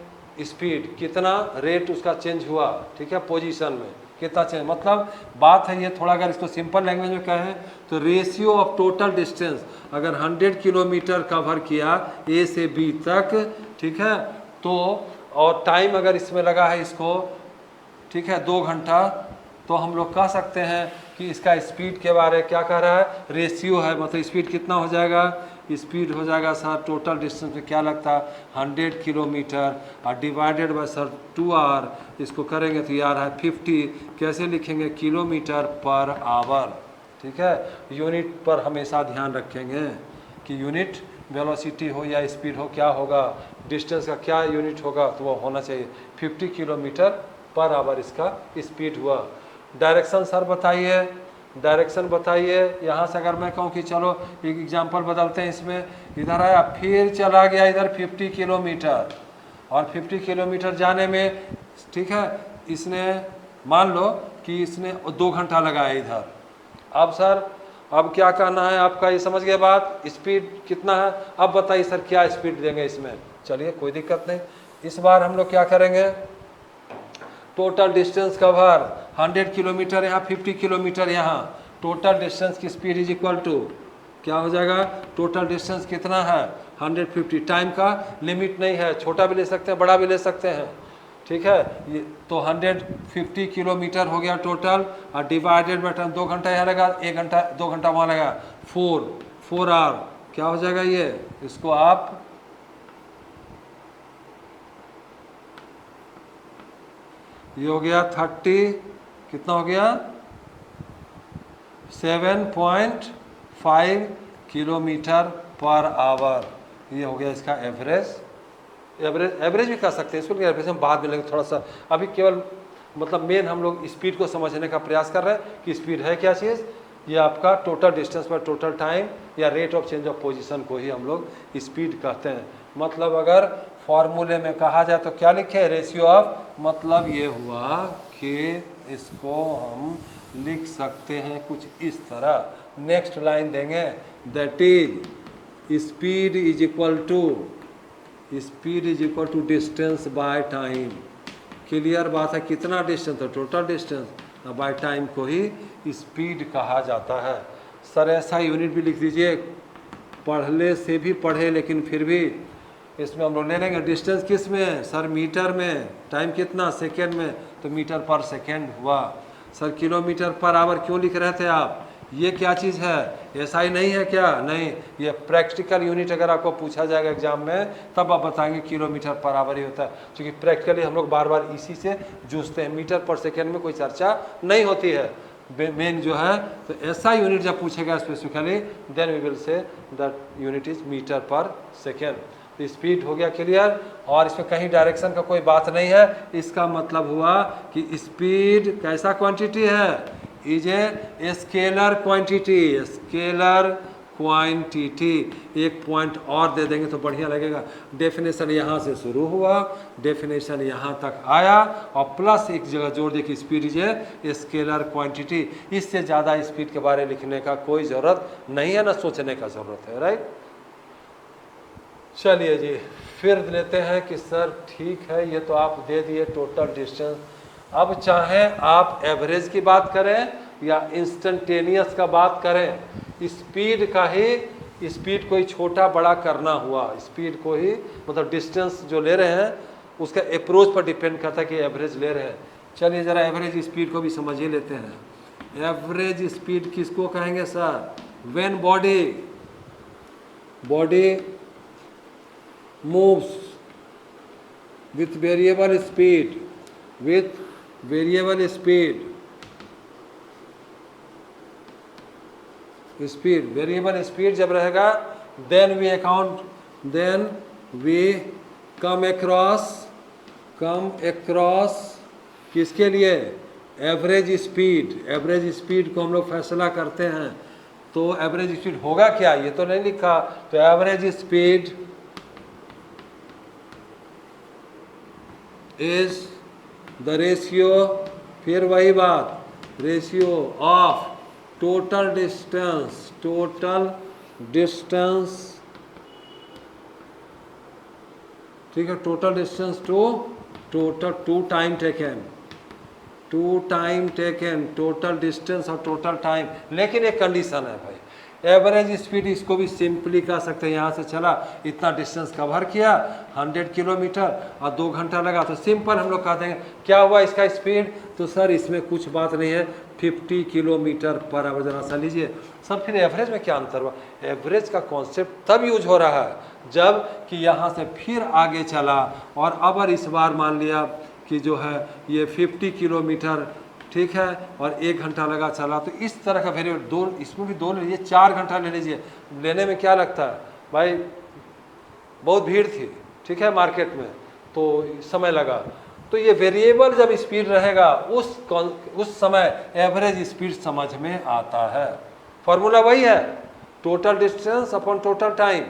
स्पीड। कितना रेट उसका चेंज हुआ, ठीक है, पोजीशन में कितना चेंज, मतलब बात है ये, थोड़ा अगर इसको सिंपल लैंग्वेज में कहें तो रेशियो ऑफ टोटल डिस्टेंस। अगर 100 किलोमीटर कवर किया ए से बी तक, ठीक है, तो और टाइम अगर इसमें लगा है इसको, ठीक है, 2 घंटा, तो हम लोग कह सकते हैं कि इसका स्पीड के बारे क्या कह रहा है, रेशियो है, मतलब स्पीड कितना हो जाएगा, स्पीड हो जाएगा सर टोटल डिस्टेंस में क्या लगता है 100 किलोमीटर और डिवाइडेड बाय सर 2 आवर, इसको करेंगे तो यार है 50, कैसे लिखेंगे, किलोमीटर पर आवर। ठीक है, यूनिट पर हमेशा ध्यान रखेंगे कि यूनिट वेलोसिटी हो या स्पीड हो, क्या होगा, डिस्टेंस का क्या यूनिट होगा, तो वो होना चाहिए 50 किलोमीटर पर आवर इसका स्पीड हुआ। डायरेक्शन सर बताइए, डायरेक्शन बताइए। यहाँ से अगर मैं कहूँ कि चलो एक एग्जांपल बदलते हैं, इसमें इधर आया फिर चला गया इधर 50 किलोमीटर, और 50 किलोमीटर जाने में, ठीक है, इसने मान लो कि इसने 2 घंटा लगाया इधर। अब सर अब क्या कहना है आपका, ये समझ गए बात, स्पीड कितना है, अब बताइए सर क्या स्पीड देंगे इसमें। चलिए कोई दिक्कत नहीं, इस बार हम लोग क्या करेंगे, टोटल डिस्टेंस कवर 100 किलोमीटर यहाँ, 50 किलोमीटर यहाँ, टोटल डिस्टेंस की स्पीड इज इक्वल टू क्या हो जाएगा, टोटल डिस्टेंस कितना है 150। टाइम का लिमिट नहीं है, छोटा भी ले सकते हैं, बड़ा भी ले सकते हैं, ठीक है। ये तो 150 किलोमीटर हो गया टोटल, और डिवाइडेड बाय टाइम, 2 घंटा यहाँ लगा, 1 घंटा 2 घंटा वहाँ लगा, 4 आवर, क्या हो जाएगा ये, इसको आप ये हो गया 30, कितना हो गया 7.5 किलोमीटर पर आवर, ये हो गया इसका एवरेज एवरेज भी कर सकते हैं इसको, लेकिन एवरेज हम बाद में लेंगे थोड़ा सा। अभी केवल मतलब मेन हम लोग स्पीड को समझने का प्रयास कर रहे हैं कि स्पीड है क्या चीज़। ये आपका टोटल डिस्टेंस पर टोटल टाइम या rate of change of position को ही हम लोग स्पीड कहते हैं। मतलब अगर फॉर्मूले में कहा जाए तो क्या लिखे, रेशियो ऑफ, मतलब ये हुआ कि इसको हम लिख सकते हैं कुछ इस तरह। नेक्स्ट लाइन देंगे, that is speed is equal to distance by time. Clear बात है, कितना डिस्टेंस है, टोटल डिस्टेंस, बाय टाइम को ही स्पीड कहा जाता है। सर ऐसा यूनिट भी लिख दीजिए, पढ़ने से भी पढ़े लेकिन फिर भी इसमें हम लोग ले लेंगे। डिस्टेंस किस में है सर, मीटर में, टाइम कितना, सेकेंड में, तो मीटर पर सेकेंड हुआ। सर किलोमीटर पर आवर क्यों लिख रहे थे आप, ये क्या चीज़ है, ऐसा ही नहीं है क्या, नहीं, ये प्रैक्टिकल यूनिट अगर आपको पूछा जाएगा एग्जाम में तब आप बताएंगे किलोमीटर पर आवर ही होता है, क्योंकि प्रैक्टिकली हम लोग बार बार इसी से जूझते हैं, मीटर पर सेकेंड में कोई चर्चा नहीं होती है मेन जो है। तो ऐसा यूनिट जब पूछेगा specifically, then we will say that unit is metre per second. तो स्पीड हो गया क्लियर, और इसमें कहीं डायरेक्शन का कोई बात नहीं है। इसका मतलब हुआ कि स्पीड कैसा क्वांटिटी है, is a scalar quantity, scalar quantity. एक पॉइंट और दे देंगे तो बढ़िया लगेगा। डेफिनेशन यहाँ से शुरू हुआ, डेफिनेशन यहाँ तक आया, और प्लस एक जगह जोड़ दे कि speed is a scalar quantity. इससे ज़्यादा स्पीड के बारे में लिखने का कोई ज़रूरत नहीं है, ना सोचने का ज़रूरत है, राइट। चलिए जी, फिर लेते हैं कि सर ठीक है, ये तो आप दे दिए टोटल डिस्टेंस। अब चाहे आप एवरेज की बात करें या इंस्टेंटेनियस का बात करें, स्पीड का ही, स्पीड को ही छोटा बड़ा करना हुआ, स्पीड को ही मतलब डिस्टेंस जो ले रहे हैं उसका अप्रोच पर डिपेंड करता है कि एवरेज ले रहे हैं। चलिए ज़रा एवरेज स्पीड को भी समझ ही लेते हैं। एवरेज स्पीड किसको कहेंगे sir, when body moves with variable speed, variable speed जब रहेगा, देन वी कम अक्रॉस किसके लिए, एवरेज स्पीड को हम लोग फैसला करते हैं। तो एवरेज स्पीड होगा क्या, ये तो नहीं लिखा, तो average speed is the ratio, फिर वही बात, रेशियो ऑफ टोटल डिस्टेंस, ठीक है, total distance to time taken, total distance और टोटल टाइम। लेकिन एक कंडीशन है भाई, एवरेज स्पीड इसको भी सिंपली कह सकते हैं, यहाँ से चला इतना डिस्टेंस कवर किया 100 किलोमीटर और 2 घंटा लगा, तो सिंपल हम लोग कह देंगे क्या हुआ इसका स्पीड। तो सर इसमें कुछ बात नहीं है, 50 किलोमीटर पर आवर। जरा सा लीजिए सर, फिर एवरेज में क्या अंतर हुआ, एवरेज का कॉन्सेप्ट तब यूज हो रहा है जब कि यहाँ से फिर आगे चला, और अगर इस बार मान लिया कि जो है ये 50 किलोमीटर, ठीक है, और 1 घंटा लगा चला, तो इस तरह का वेरिएबल दो, इसमें भी दो ले लीजिए, 4 घंटा ले लीजिए। लेने में क्या लगता है भाई, बहुत भीड़ थी, ठीक है, मार्केट में, तो समय लगा। तो ये वेरिएबल जब स्पीड रहेगा उस समय एवरेज स्पीड समझ में आता है। फॉर्मूला वही है, total distance upon total time.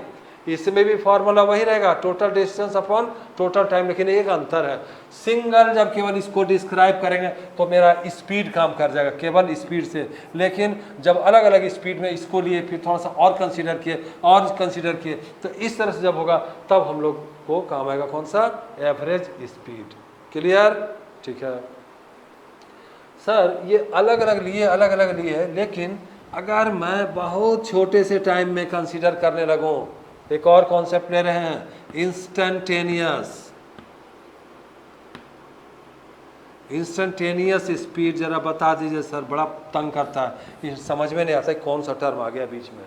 इसमें भी फॉर्मूला वही रहेगा, total distance upon total time, लेकिन एक अंतर है, सिंगल जब केवल इसको डिस्क्राइब करेंगे तो मेरा स्पीड काम कर जाएगा केवल स्पीड से, लेकिन जब अलग अलग स्पीड में इसको लिए फिर थोड़ा सा और कंसीडर किए तो इस तरह से जब होगा तब हम लोग को काम आएगा कौन सा, एवरेज स्पीड। क्लियर, ठीक है सर, ये अलग अलग लिए, लेकिन अगर मैं बहुत छोटे से टाइम में कंसीडर करने लगूँ, एक और कॉन्सेप्ट ले रहे हैं, इंस्टेंटेनियस स्पीड। जरा बता दीजिए सर, बड़ा तंग करता है, ये समझ में नहीं आता कौन सा टर्म आ गया बीच में।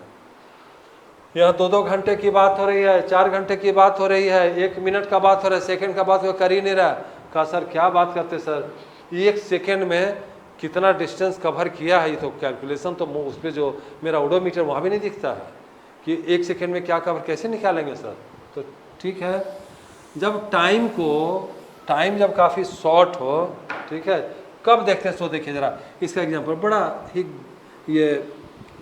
यहाँ 2-2 घंटे की बात हो रही है, 4 घंटे की बात हो रही है, 1 मिनट का बात हो रहा है, सेकंड का बात कर ही नहीं रहा। कहा सर क्या बात करते सर, 1 सेकंड में कितना डिस्टेंस कवर किया है, ये तो कैलकुलेशन तो उस पर जो मेरा ओडोमीटर वहाँ भी नहीं दिखता है कि 1 सेकंड में क्या कवर कैसे निकालेंगे सर। तो ठीक है, जब टाइम जब काफ़ी शॉर्ट हो, ठीक है, कब देखते हैं, सो देखिए ज़रा इसका एग्जांपल, बड़ा ही ये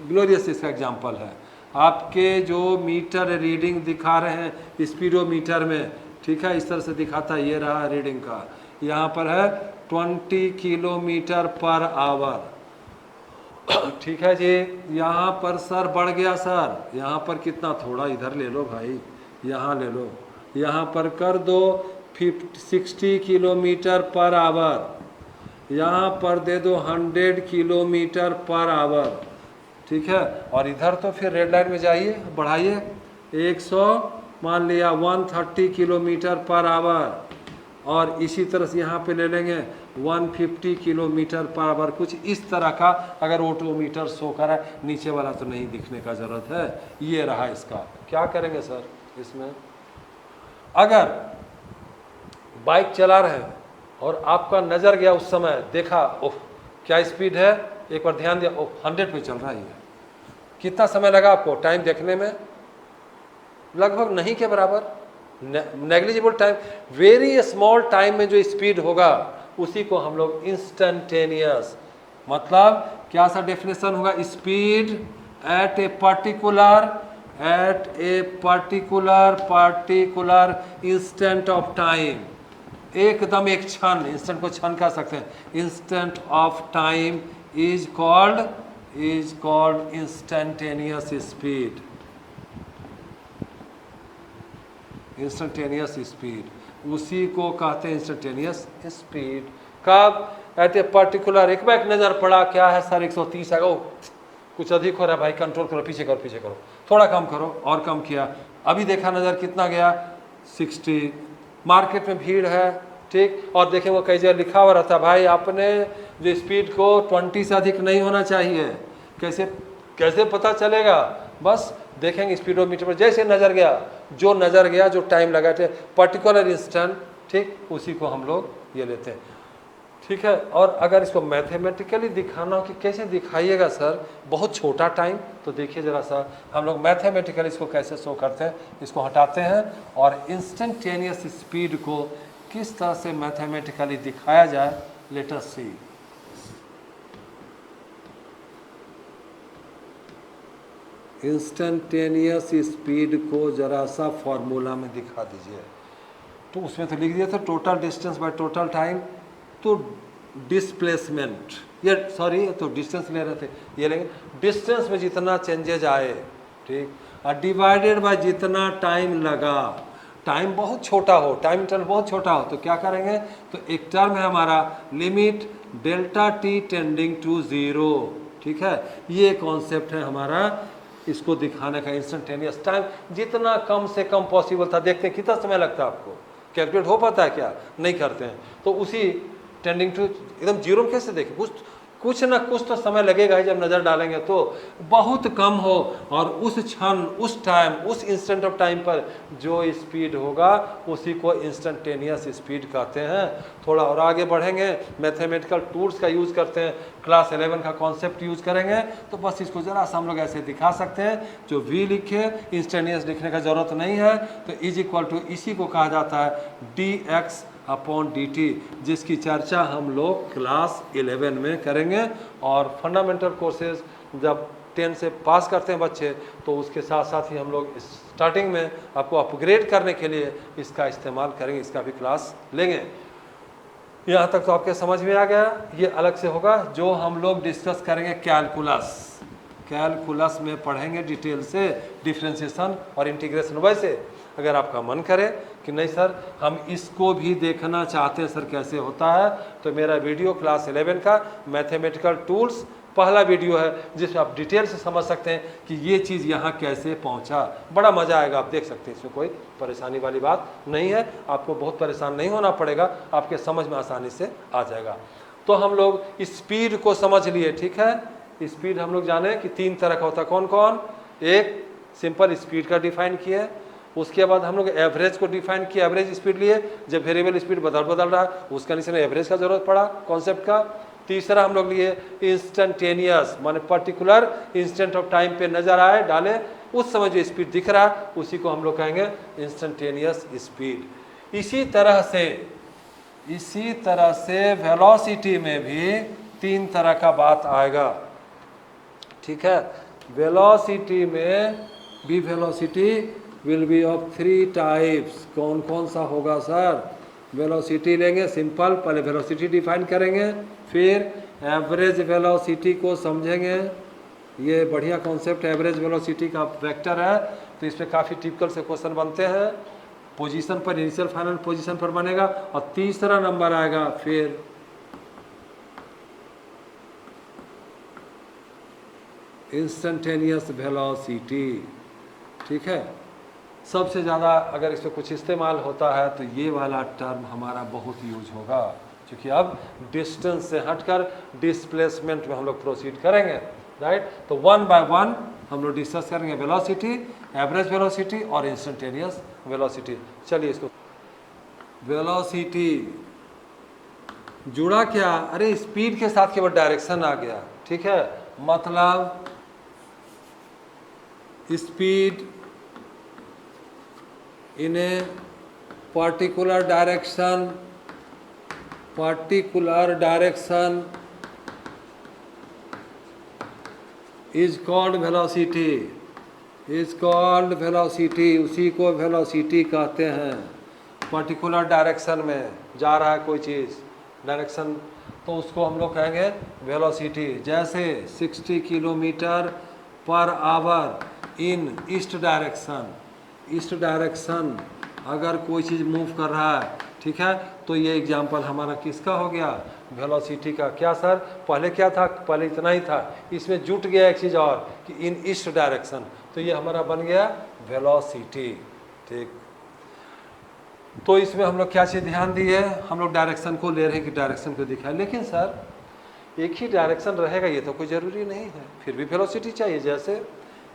ग्लोरियस इसका एग्जांपल है। आपके जो मीटर रीडिंग दिखा रहे हैं स्पीडोमीटर में, ठीक है, इस तरह से दिखाता है, ये रहा रीडिंग का, यहाँ पर है 20 किलोमीटर पर आवर, ठीक है जी। यहाँ पर सर बढ़ गया सर, यहाँ पर कितना, थोड़ा इधर ले लो भाई, यहाँ ले लो, यहाँ पर कर दो 60 किलोमीटर पर आवर, यहाँ पर दे दो 100 किलोमीटर पर आवर, ठीक है। और इधर तो फिर रेड लाइन में जाइए, बढ़ाइए 100, मान लिया 130 किलोमीटर पर आवर, और इसी तरह से यहाँ पे ले लेंगे 150 किलोमीटर पर आवर, कुछ इस तरह का अगर ऑटोमीटर शो करा है, नीचे वाला तो नहीं दिखने का ज़रूरत है। ये रहा इसका, क्या करेंगे सर इसमें, अगर बाइक चला रहे हैं और आपका नज़र गया उस समय, देखा ओह क्या स्पीड है, एक बार ध्यान दिया, ओह 100 पे चल रहा है, ये कितना समय लगा आपको टाइम देखने में, लगभग नहीं के बराबर, negligible time, very small time में जो स्पीड होगा उसी को हम लोग इंस्टेंटेनियस, मतलब क्या सा डेफिनेशन होगा, speed at a particular instant of time, एकदम एक क्षण, इंस्टेंट को क्षण कह सकते हैं, instant of time is called instantaneous speed, instantaneous speed, उसी को कहते हैं इंस्टेंटेनियस स्पीड। कब, एट ए पर्टिकुलर, एक बार नज़र पड़ा, क्या है सर 130 है, ओ कुछ अधिक हो रहा है भाई, कंट्रोल करो, पीछे करो, थोड़ा कम करो, और कम किया, अभी देखा नज़र कितना गया 60, मार्केट में भीड़ है, ठीक, और देखें वो कई जगह लिखा हुआ रहता है भाई आपने जो स्पीड को 20 से अधिक नहीं होना चाहिए, कैसे पता चलेगा, बस देखेंगे स्पीडोमीटर पर, जैसे नज़र गया, जो टाइम लगा थे पर्टिकुलर इंस्टेंट, ठीक, उसी को हम लोग ये लेते हैं, ठीक है। और अगर इसको मैथमेटिकली दिखाना हो कि कैसे दिखाइएगा सर, बहुत छोटा टाइम, तो देखिए ज़रा सा हम लोग मैथमेटिकली इसको कैसे शो करते हैं, इसको हटाते हैं और इंस्टेंटेनियस स्पीड को किस तरह से मैथमेटिकली दिखाया जाए, लेट अस सी। इंस्टेंटेनियस स्पीड को जरा सा फॉर्मूला में दिखा दीजिए, तो उसमें तो लिख दिया था total distance by total time, तो डिस्प्लेसमेंट, ये सॉरी तो डिस्टेंस ले रहे थे, ये लेंगे डिस्टेंस में जितना चेंजेज आए, ठीक, और डिवाइडेड बाय जितना टाइम लगा, टाइम बहुत छोटा हो, टाइम इंटरवल बहुत छोटा हो, तो क्या करेंगे, तो एक टर्म है हमारा limit delta t tending to 0, ठीक है, ये कॉन्सेप्ट है हमारा इसको दिखाने का। इंस्टेंटेनियस टाइम जितना कम से कम पॉसिबल था, देखते हैं कितना समय लगता है आपको, कैलकुलेट हो पाता है क्या, नहीं करते हैं, तो उसी टेंडिंग टू एकदम जीरो में कैसे देखें, कुछ ना कुछ तो समय लगेगा ही, जब नज़र डालेंगे तो बहुत कम हो, और उस क्षण, उस टाइम, उस इंस्टेंट ऑफ टाइम पर जो स्पीड होगा उसी को इंस्टेंटेनियस स्पीड कहते हैं। थोड़ा और आगे बढ़ेंगे, मैथमेटिकल टूल्स का यूज़ करते हैं, क्लास 11 का कॉन्सेप्ट यूज़ करेंगे, तो बस इसको ज़रा सा हम लोग ऐसे दिखा सकते हैं, जो v लिखे, इंस्टेंटेनियस लिखने का ज़रूरत नहीं है, तो इज इक्वल टू, इसी को कहा जाता है dx अपॉन dt, जिसकी चर्चा हम लोग क्लास 11 में करेंगे। और फंडामेंटल कोर्सेज जब 10 से पास करते हैं बच्चे, तो उसके साथ साथ ही हम लोग स्टार्टिंग में आपको अपग्रेड करने के लिए इसका इस्तेमाल करेंगे, इसका भी क्लास लेंगे। यहाँ तक तो आपके समझ में आ गया। ये अलग से होगा जो हम लोग डिस्कस करेंगे कैलकुलस में पढ़ेंगे डिटेल से डिफरेंशिएशन और इंटीग्रेशन। वैसे अगर आपका मन करे कि नहीं सर हम इसको भी देखना चाहते हैं सर कैसे होता है, तो मेरा वीडियो क्लास 11 का मैथमेटिकल टूल्स पहला वीडियो है, जिसमें आप डिटेल से समझ सकते हैं कि ये चीज़ यहाँ कैसे पहुँचा। बड़ा मज़ा आएगा, आप देख सकते हैं, इसमें कोई परेशानी वाली बात नहीं है, आपको बहुत परेशान नहीं होना पड़ेगा, आपके समझ में आसानी से आ जाएगा। तो हम लोग स्पीड को समझ लिए, ठीक है। स्पीड हम लोग जाने कि 3 तरह का होता है, कौन कौन। एक सिंपल स्पीड का डिफाइन किए, उसके बाद हम लोग एवरेज को डिफाइन किया, एवरेज स्पीड लिए, जब वेरिएबल स्पीड बदल रहा उस कंडीशन में एवरेज का जरूरत पड़ा कॉन्सेप्ट का। तीसरा हम लोग लिए इंस्टेंटेनियस, माने पर्टिकुलर इंस्टेंट ऑफ टाइम पे नजर आए डाले, उस समय जो स्पीड दिख रहा है उसी को हम लोग कहेंगे इंस्टेंटेनियस स्पीड। इसी तरह से वेलोसिटी में भी 3 तरह का बात आएगा, ठीक है। वेलोसिटी में भी velocity will be of 3 types. कौन कौन सा होगा सर? वेलोसिटी लेंगे, सिंपल, पहले वेलोसिटी डिफाइन करेंगे, फिर एवरेज वेलोसिटी को समझेंगे। ये बढ़िया कॉन्सेप्ट एवरेज वेलोसिटी का वेक्टर है, तो इस पर काफ़ी टिपिकल से क्वेश्चन बनते हैं। पोजीशन पर, इनिशियल फाइनल पोजीशन पर बनेगा। और तीसरा नंबर आएगा फिर इंस्टेंटेनियस वेलोसिटी, ठीक है। सबसे ज़्यादा अगर इसमें कुछ इस्तेमाल होता है तो ये वाला टर्म हमारा बहुत यूज होगा, क्योंकि अब डिस्टेंस से हटकर डिस्प्लेसमेंट में हम लोग प्रोसीड करेंगे, राइट। तो 1 बाय 1 हम लोग डिस्कस करेंगे वेलोसिटी, एवरेज वेलोसिटी और इंस्टेंटेनियस वेलोसिटी। चलिए इसको, वेलोसिटी जुड़ा क्या? अरे स्पीड के साथ केवल डायरेक्शन आ गया, ठीक है। मतलब speed in a particular direction is called velocity, उसी को वेलोसिटी कहते हैं। पर्टिकुलर डायरेक्शन में जा रहा है कोई चीज़, डायरेक्शन, तो उसको हम लोग कहेंगे वेलोसिटी। जैसे 60 kilometre per our in east direction अगर कोई चीज़ मूव कर रहा है, ठीक है, तो ये एग्जाम्पल हमारा किसका हो गया? वेलोसिटी का। क्या सर? पहले क्या था? पहले इतना ही था, इसमें जुट गया एक चीज़ और कि इन ईस्ट डायरेक्शन, तो ये हमारा बन गया वेलोसिटी, ठीक। तो इसमें हम लोग क्या चीज़ ध्यान दिए? हम लोग डायरेक्शन को ले रहे हैं कि डायरेक्शन को दिखाएं, लेकिन सर एक ही डायरेक्शन रहेगा ये तो कोई ज़रूरी नहीं है, फिर भी वेलोसिटी चाहिए। जैसे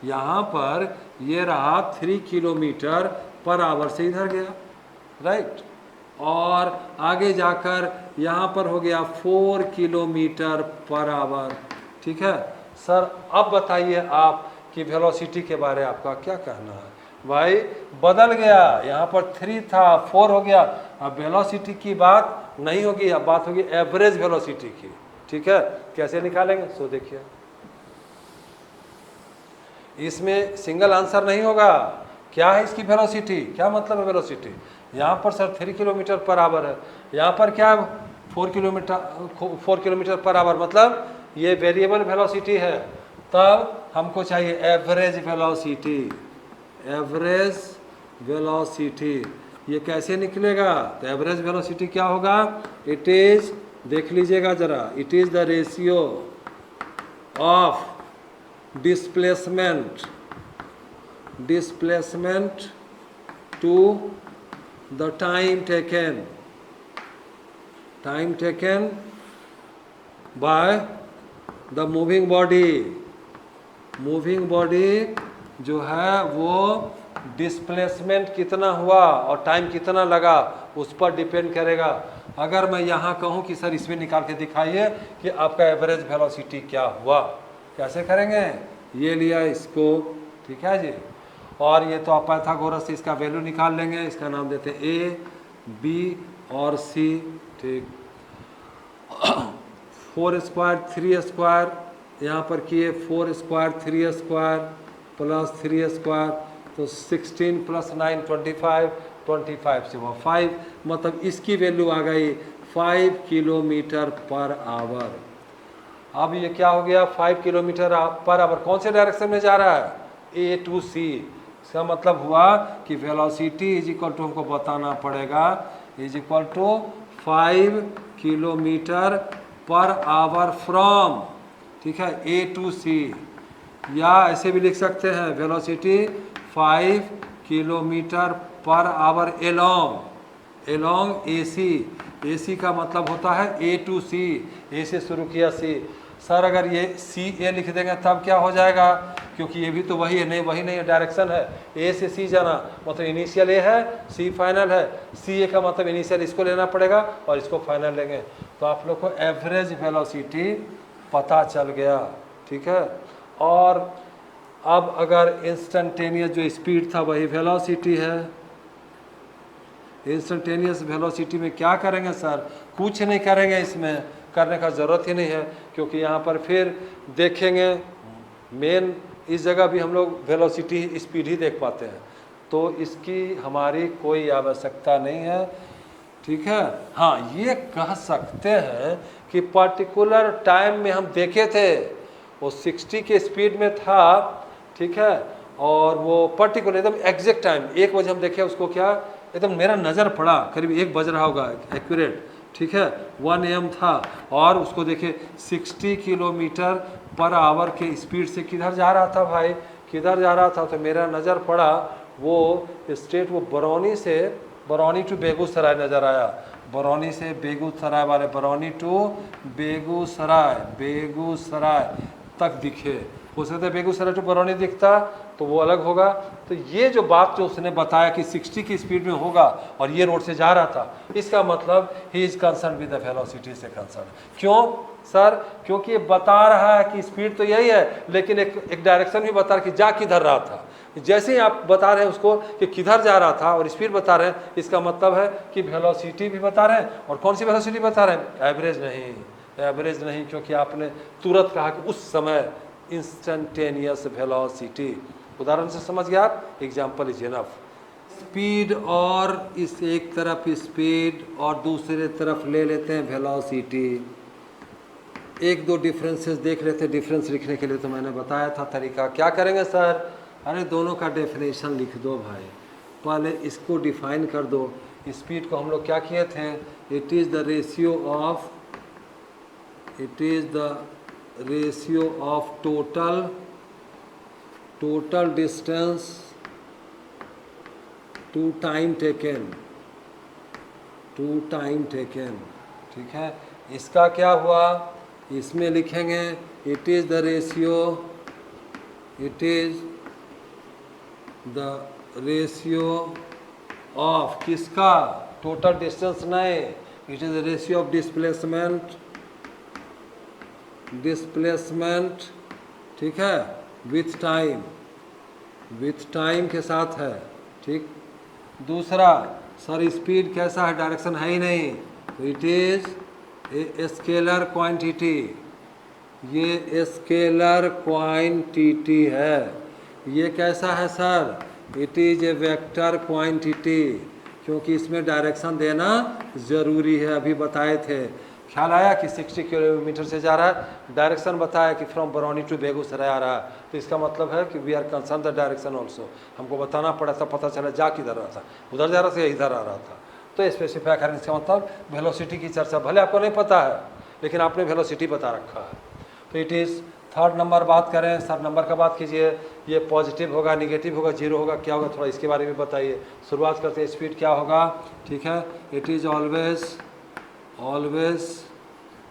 यहाँ पर ये रहा 3 किलोमीटर पर आवर से इधर गया, राइट, और आगे जाकर यहाँ पर हो गया 4 किलोमीटर पर आवर, ठीक है। सर अब बताइए आप कि वेलोसिटी के बारे में आपका क्या कहना है? भाई बदल गया, यहाँ पर 3 था 4 हो गया, अब वेलोसिटी की बात नहीं होगी, अब बात होगी एवरेज वेलोसिटी की, ठीक है। कैसे निकालेंगे? सो देखिए, इसमें सिंगल आंसर नहीं होगा। क्या है इसकी वेलोसिटी? क्या मतलब है वेलोसिटी? यहाँ पर सर 3 किलोमीटर पर आवर है, यहाँ पर क्या 4 किलोमीटर पर आवर, मतलब ये वेरिएबल वेलोसिटी है। तब हमको चाहिए एवरेज वेलोसिटी। ये कैसे निकलेगा? तो एवरेज वेलोसिटी क्या होगा? इट इज, देख लीजिएगा जरा, it is the ratio of displacement to the time taken by the moving body जो है वो डिस्प्लेसमेंट कितना हुआ और टाइम कितना लगा उस पर डिपेंड करेगा। अगर मैं यहाँ कहूँ कि सर इसमें निकाल के दिखाइए कि आपका एवरेज वेलोसिटी क्या हुआ, कैसे करेंगे? ये लिया इसको, ठीक है जी, और ये तो आप पाइथागोरस से इसका वैल्यू निकाल लेंगे, इसका नाम देते हैं ए, बी और सी, ठीक। 4 स्क्वायर 3 स्क्वायर यहाँ पर किए, 4 स्क्वायर 3 स्क्वायर प्लस 3 स्क्वायर, तो 16 प्लस 9 25 से वो 5, मतलब इसकी वैल्यू आ गई 5 किलोमीटर पर आवर। अब ये क्या हो गया? 5 किलोमीटर पर आवर कौन से डायरेक्शन में जा रहा है? ए टू सी। इसका मतलब हुआ कि वेलोसिटी इज इक्वल टू हमको बताना पड़ेगा is equal to 5 kilometre per hour from, ठीक है, ए टू सी। या ऐसे भी लिख सकते हैं velocity 5 kilometre per hour along A C का मतलब होता है ए टू सी, ए से शुरू किया सी। सर अगर ये सी ए लिख देंगे तब क्या हो जाएगा? क्योंकि ये भी तो वही है, नहीं वही नहीं है, डायरेक्शन है, ए से सी जाना, मतलब इनिशियल ए है, सी फाइनल है, सी ए का मतलब इनिशियल इसको लेना पड़ेगा और इसको फाइनल लेंगे, तो आप लोग को एवरेज वेलोसिटी पता चल गया, ठीक है। और अब अगर इंस्टेंटेनियस जो स्पीड था वही वेलोसिटी है, इंस्टेंटेनियस वेलोसिटी में क्या करेंगे सर? कुछ नहीं करेंगे, इसमें करने का ज़रूरत ही नहीं है, क्योंकि यहाँ पर फिर देखेंगे मेन इस जगह भी हम लोग वेलोसिटी स्पीड ही देख पाते हैं, तो इसकी हमारी कोई आवश्यकता नहीं है। ठीक है, हाँ ये कह सकते हैं कि पर्टिकुलर टाइम में हम देखे थे वो 60 के स्पीड में था, ठीक है, और वो पर्टिकुलर एकदम एग्जैक्ट टाइम 1 बजे हम देखे उसको, क्या एकदम मेरा नज़र पड़ा करीब 1 बज रहा होगा एक्यूरेट, ठीक है, 1 AM था, और उसको देखे 60 किलोमीटर पर आवर के स्पीड से किधर जा रहा था भाई, किधर जा रहा था, तो मेरा नज़र पड़ा वो स्टेट वो बरौनी टू बेगूसराय नज़र आया, बरौनी से बेगूसराय वाले बरौनी टू बेगूसराय तक दिखे। हो सकता है बेगूसराय टू बरौनी दिखता तो वो अलग होगा। तो ये जो बात जो उसने बताया कि 60 की स्पीड में होगा और ये रोड से जा रहा था, इसका मतलब he is concern with the velocity से कंसर्न। क्यों सर? क्योंकि ये बता रहा है कि स्पीड तो यही है, लेकिन एक डायरेक्शन भी बता रहा है कि जा किधर रहा था। जैसे ही आप बता रहे हैं उसको कि किधर जा रहा था और स्पीड बता रहे हैं, इसका मतलब है कि वेलोसिटी भी बता रहे हैं। और कौन सी वेलोसिटी बता रहे हैं? एवरेज नहीं, क्योंकि आपने तुरंत कहा कि उस समय इंस्टेंटेनियस वेलोसिटी। उदाहरण से समझ गया आप? Example is enough. स्पीड और इस एक तरफ स्पीड और दूसरे तरफ ले लेते हैं वेलोसिटी। 1-2 डिफरेंसेस देख लेते हैं। डिफरेंस लिखने के लिए तो मैंने बताया था तरीका। क्या करेंगे सर? अरे दोनों का डेफिनेशन लिख दो भाई, पहले इसको डिफाइन कर दो। स्पीड को हम लोग क्या किए थे? It is the ratio of total distance to time taken, ठीक है। इसका क्या हुआ? इसमें लिखेंगे it is the ratio of किसका? टोटल डिस्टेंस नहीं, it is the ratio of displacement, ठीक है, विथ टाइम के साथ है, ठीक। दूसरा सर स्पीड कैसा है? डायरेक्शन है ही नहीं, तो it is a scalar quantity, ये स्केलर क्वांटिटी है। ये कैसा है sir? It is a vector quantity, क्योंकि इसमें डायरेक्शन देना ज़रूरी है। अभी बताए थे, ख्याल आया कि 60 किलोमीटर से जा रहा है, डायरेक्शन बताया कि फ्रॉम बरौनी टू बेगूसराय आ रहा है, तो इसका मतलब है कि we are concern the direction also. हमको बताना पड़ा था, पता चला जा किधर रहा था, उधर जा रहा था या इधर आ रहा था, तो स्पेसिफाई करें। इसका मतलब वेलोसिटी की चर्चा भले आपको नहीं पता है, लेकिन आपने वेलोसिटी बता रखा है। तो इट इज़ थर्ड नंबर बात करें, सर नंबर का बात कीजिए। ये पॉजिटिव होगा, निगेटिव होगा, जीरो होगा, क्या होगा, थोड़ा इसके बारे में बताइए। शुरुआत करते हैं, स्पीड क्या होगा? ठीक है, इट इज़ ऑलवेज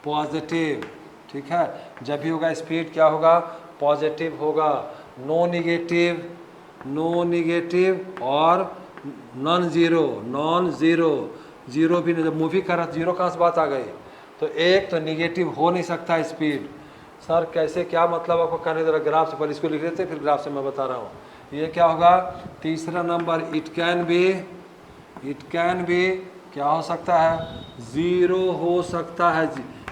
पॉजिटिव, ठीक है। जब भी होगा स्पीड क्या होगा? पॉजिटिव होगा। नो निगेटिव और नॉन ज़ीरो, जीरो भी नहीं। जब मूवी कर रहा जीरो कहाँ से बात आ गई? तो एक तो निगेटिव हो नहीं सकता स्पीड। सर कैसे, क्या मतलब आपको कहने जरा ग्राफ से, पहले इसको लिख लेते फिर ग्राफ से मैं बता रहा हूँ। ये क्या होगा? तीसरा नंबर, इट कैन बी क्या हो सकता है? ज़ीरो हो सकता है,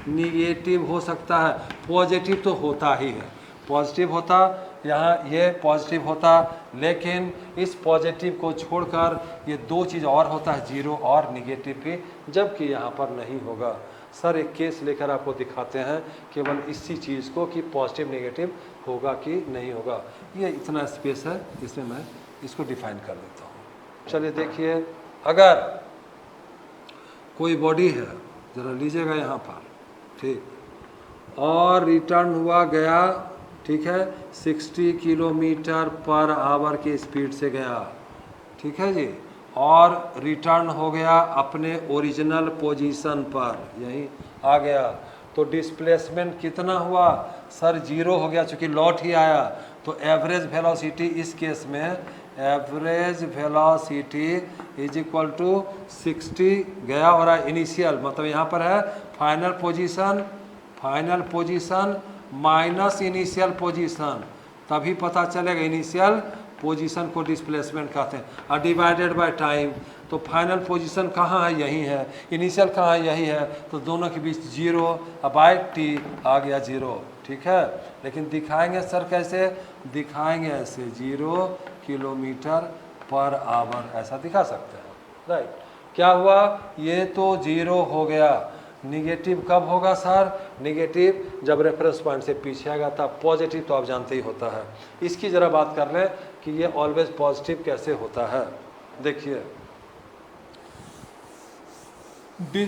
निगेटिव हो सकता है, पॉजिटिव तो होता ही है। पॉजिटिव होता, यहाँ ये पॉजिटिव होता, लेकिन इस पॉजिटिव को छोड़कर ये दो चीज़ और होता है, जीरो और निगेटिव भी, जबकि यहाँ पर नहीं होगा। सर एक केस लेकर आपको दिखाते हैं केवल इसी चीज़ को कि पॉजिटिव निगेटिव होगा कि नहीं होगा। ये इतना स्पेस है, इसमें मैं इसको डिफाइन कर देता हूँ। चलिए देखिए, अगर कोई बॉडी है, ज़रा लीजिएगा यहाँ पर, ठीक, और रिटर्न हुआ गया, ठीक है, 60 किलोमीटर पर आवर की स्पीड से गया, ठीक है जी, और रिटर्न हो गया अपने ओरिजिनल पोजीशन पर, यहीं आ गया, तो डिस्प्लेसमेंट कितना हुआ? सर जीरो हो गया, चूँकि लौट ही आया। तो एवरेज वेलोसिटी इस केस में, average velocity is equal to 60 गया हो रहा है इनिशियल, मतलब यहाँ पर है final position minus initial position, तभी पता चलेगा। इनिशियल पोजीशन को डिस्प्लेसमेंट कहते हैं, और डिवाइडेड बाय टाइम। तो तो फाइनल पोजीशन कहाँ है, यही है, इनिशियल कहाँ है, यही है, तो दोनों के बीच 0 बाई टी आ गया 0, ठीक है। लेकिन दिखाएंगे सर कैसे, दिखाएंगे ऐसे 0 किलोमीटर पर आवर ऐसा दिखा सकते हैं, राइट। क्या हुआ, ये तो 0 हो गया, निगेटिव कब होगा सर, निगेटिव जब रेफरेंस पॉइंट से पीछे आएगा, तब पॉजिटिव तो आप जानते ही होता है। इसकी ज़रा बात कर लें कि ये ऑलवेज पॉजिटिव कैसे होता है। देखिए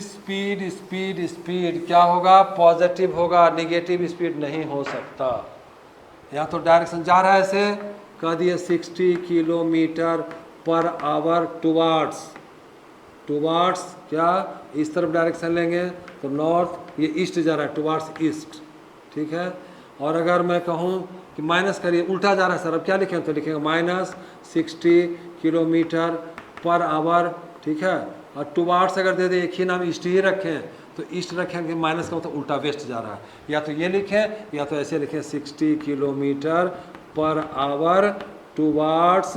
स्पीड स्पीड स्पीड क्या होगा, पॉजिटिव होगा, निगेटिव स्पीड नहीं हो सकता। यहाँ तो डायरेक्शन जा रहा है ऐसे, कह दिए 60 किलोमीटर पर आवर टुवार्ड्स क्या, इस तरफ डायरेक्शन लेंगे तो नॉर्थ, ये ईस्ट जा रहा है, टुवार्ड्स ईस्ट, ठीक है। और अगर मैं कहूँ कि माइनस करिए, उल्टा जा रहा है सर, अब क्या लिखें, तो लिखेंगे -60 किलोमीटर पर आवर, ठीक है। और टुवार्ड्स अगर दे दे, एक ही नाम ईस्ट ही रखें, तो ईस्ट रखेंगे, माइनस का मतलब उल्टा वेस्ट जा रहा है, या तो ये लिखें या तो ऐसे लिखें 60 kilometre per our towards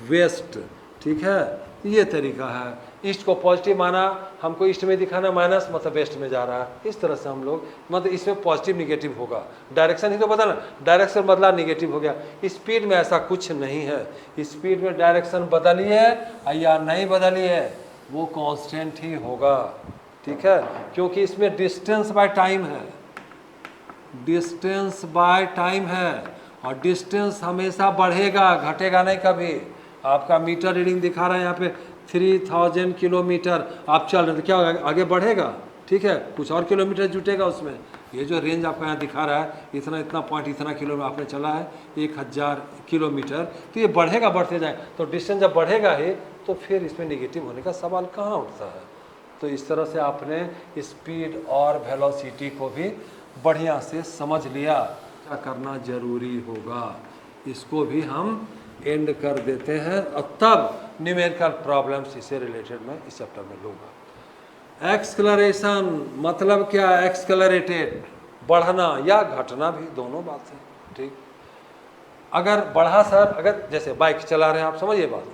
waste, ठीक है। ये तरीका है, ईस्ट को पॉजिटिव माना, हमको ईस्ट में दिखाना, माइनस मतलब वेस्ट में जा रहा है, इस तरह से हम लोग, मतलब इसमें पॉजिटिव निगेटिव होगा, डायरेक्शन ही तो बदला, डायरेक्शन बदला निगेटिव हो गया। स्पीड में ऐसा कुछ नहीं है, स्पीड में डायरेक्शन बदलिए या नहीं बदलिए वो कांस्टेंट ही होगा, ठीक है, क्योंकि इसमें डिस्टेंस बाय टाइम है, डिस्टेंस बाय टाइम है, और डिस्टेंस हमेशा बढ़ेगा, घटेगा नहीं कभी। आपका मीटर रीडिंग दिखा रहा है यहाँ पे 3000 किलोमीटर, आप चल रहे हैं तो क्या होगा, आगे बढ़ेगा, ठीक है, कुछ और किलोमीटर जुटेगा उसमें। ये जो रेंज आपका यहाँ दिखा रहा है, इतना पॉइंट इतना किलोमीटर आपने चला है, 1000 किलोमीटर, तो ये बढ़ेगा, बढ़ते जाए, तो डिस्टेंस जब बढ़ेगा ही तो फिर इसमें निगेटिव होने का सवाल कहाँ उठता है। तो इस तरह से आपने स्पीड और वेलोसिटी को भी बढ़िया से समझ लिया, क्या करना जरूरी होगा, इसको भी हम एंड कर देते हैं, और तब न्यूमेरिकल प्रॉब्लम्स इससे रिलेटेड मैं इस चैप्टर में लूँगा। एक्सक्लरेशन मतलब क्या, एक्सक्लरेटेड बढ़ना या घटना भी, दोनों बात है, ठीक। अगर बढ़ा सर, अगर जैसे बाइक चला रहे हैं आप, समझिए बात को,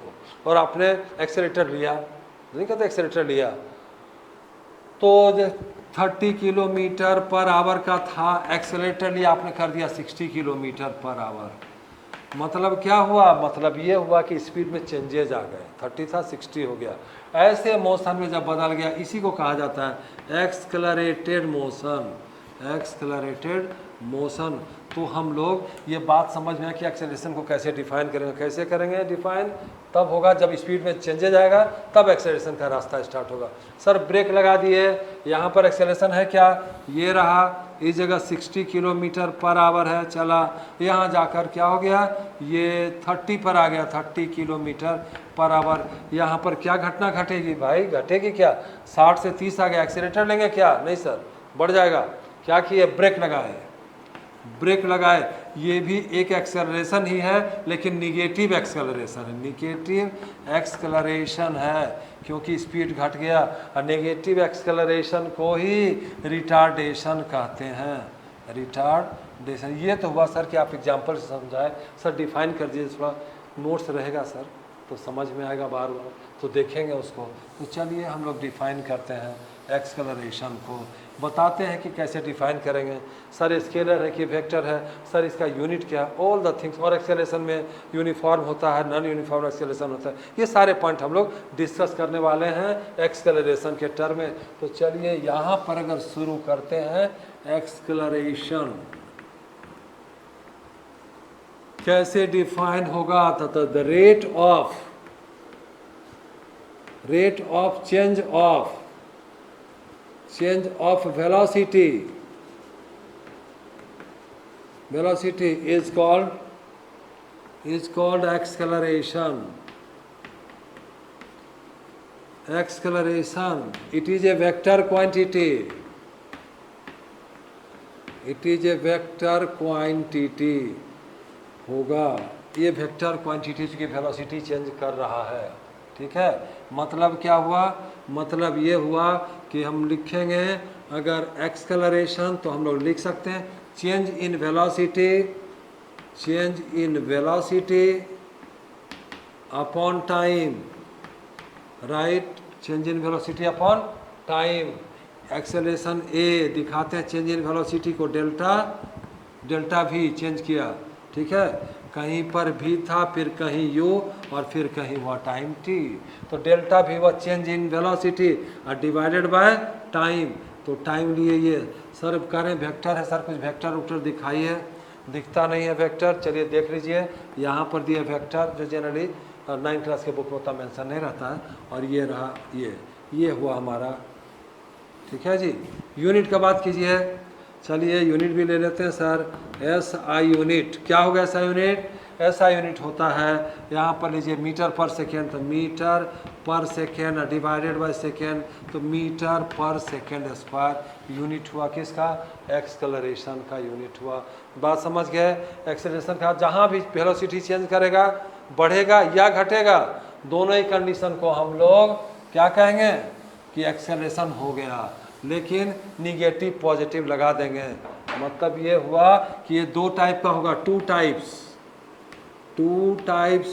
और आपने एक्सेलेरेटर लिया, नहीं कहते एक्सेलेरेटर लिया, तो 30 किलोमीटर पर आवर का था, एक्सेलेरेटर लिया आपने, कर दिया 60 किलोमीटर पर आवर, मतलब क्या हुआ, मतलब ये हुआ कि स्पीड में चेंजेज आ गए, 30 था 60 हो गया। ऐसे मोशन में जब बदल गया, इसी को कहा जाता है एक्सक्लरेटेड मोशन, एक्सक्लरेटेड मोशन। तो हम लोग ये बात समझ में है कि एक्सेलरेशन को कैसे डिफाइन करेंगे, कैसे करेंगे डिफाइन, तब होगा जब स्पीड में चेंजेज आएगा, तब एक्सेलरेशन का रास्ता स्टार्ट होगा। सर ब्रेक लगा दिए, यहाँ पर एक्सेलरेशन है क्या, ये रहा, इस जगह 60 किलोमीटर पर आवर है, चला, यहाँ जाकर क्या हो गया, ये 30 पर आ गया, 30 किलोमीटर पर आवर। यहाँ पर क्या घटना घटेगी भाई, घटेगी क्या, 60 से 30 आ गया, एक्सेलरेटर लेंगे क्या, नहीं सर, बढ़ जाएगा। क्या किए, ब्रेक लगाए, ब्रेक लगाए, ये भी एक एक्सेलरेशन ही है, लेकिन निगेटिव एक्सेलरेशन है, निगेटिव एक्सेलरेशन है, क्योंकि स्पीड घट गया। और नेगेटिव एक्सेलरेशन को ही रिटार्डेशन कहते हैं, रिटार्डेशन। ये तो हुआ सर कि आप एग्जाम्पल से समझाए, सर डिफाइन कर दीजिए, थोड़ा नोट्स रहेगा सर तो समझ में आएगा, बार बार तो देखेंगे उसको। तो चलिए हम लोग डिफाइन करते हैं एक्सेलरेशन को, बताते हैं कि कैसे डिफाइन करेंगे। सर स्केलर है कि वेक्टर है, सर इसका यूनिट क्या है, ऑल द थिंग्स। और एक्सेलरेशन में यूनिफॉर्म होता है, नॉन यूनिफॉर्म एक्सेलरेशन होता है, ये सारे पॉइंट हम लोग डिस्कस करने वाले हैं एक्सेलरेशन के टर्म में। तो चलिए यहाँ पर अगर शुरू करते हैं, एक्सेलरेशन कैसे डिफाइन होगा, तो the rate of change of velocity is called acceleration. It is a vector quantity, होगा, ये वेक्टर क्वांटिटी की वेलोसिटी चेंज कर रहा है, ठीक है। मतलब क्या हुआ, मतलब ये हुआ कि हम लिखेंगे अगर एक्सेलरेशन, तो हम लोग लिख सकते हैं change in velocity upon time, right change in velocity upon time. Acceleration a दिखाते हैं चेंज इन वेलोसिटी को डेल्टा वी चेंज किया, ठीक है, कहीं पर भी था, फिर कहीं यू और फिर कहीं हुआ टाइम टी। तो डेल्टा वी हुआ चेंज इन वेलोसिटी और डिवाइडेड बाय टाइम। तो टाइम लिए ये सर कह रहे हैं वेक्टर है, सर कुछ वेक्टर उक्टर दिखाइए, दिखता नहीं है वेक्टर। चलिए देख लीजिए, यहाँ पर दिए वेक्टर जो जनरली 9th क्लास के बुक में उतना मेंशन नहीं रहता है। और ये रहा, ये हुआ हमारा, ठीक है जी। यूनिट का बात कीजिए, चलिए यूनिट भी ले लेते हैं सर। एस आई यूनिट क्या होगा? S I unit, S I unit होता है, यहाँ पर लीजिए मीटर पर सेकेंड, तो metre per second divided by second, तो metre per second square unit हुआ किसका? एक्सलरेशन का यूनिट हुआ। बात समझ गए? एक्सेलरेशन का जहाँ भी वेलोसिटी चेंज करेगा, बढ़ेगा या घटेगा, दोनों ही कंडीशन को हम लोग क्या कहेंगे कि एक्सेलरेशन हो गया। लेकिन निगेटिव पॉजिटिव लगा देंगे, मतलब ये हुआ कि ये दो टाइप का होगा, टू टाइप्स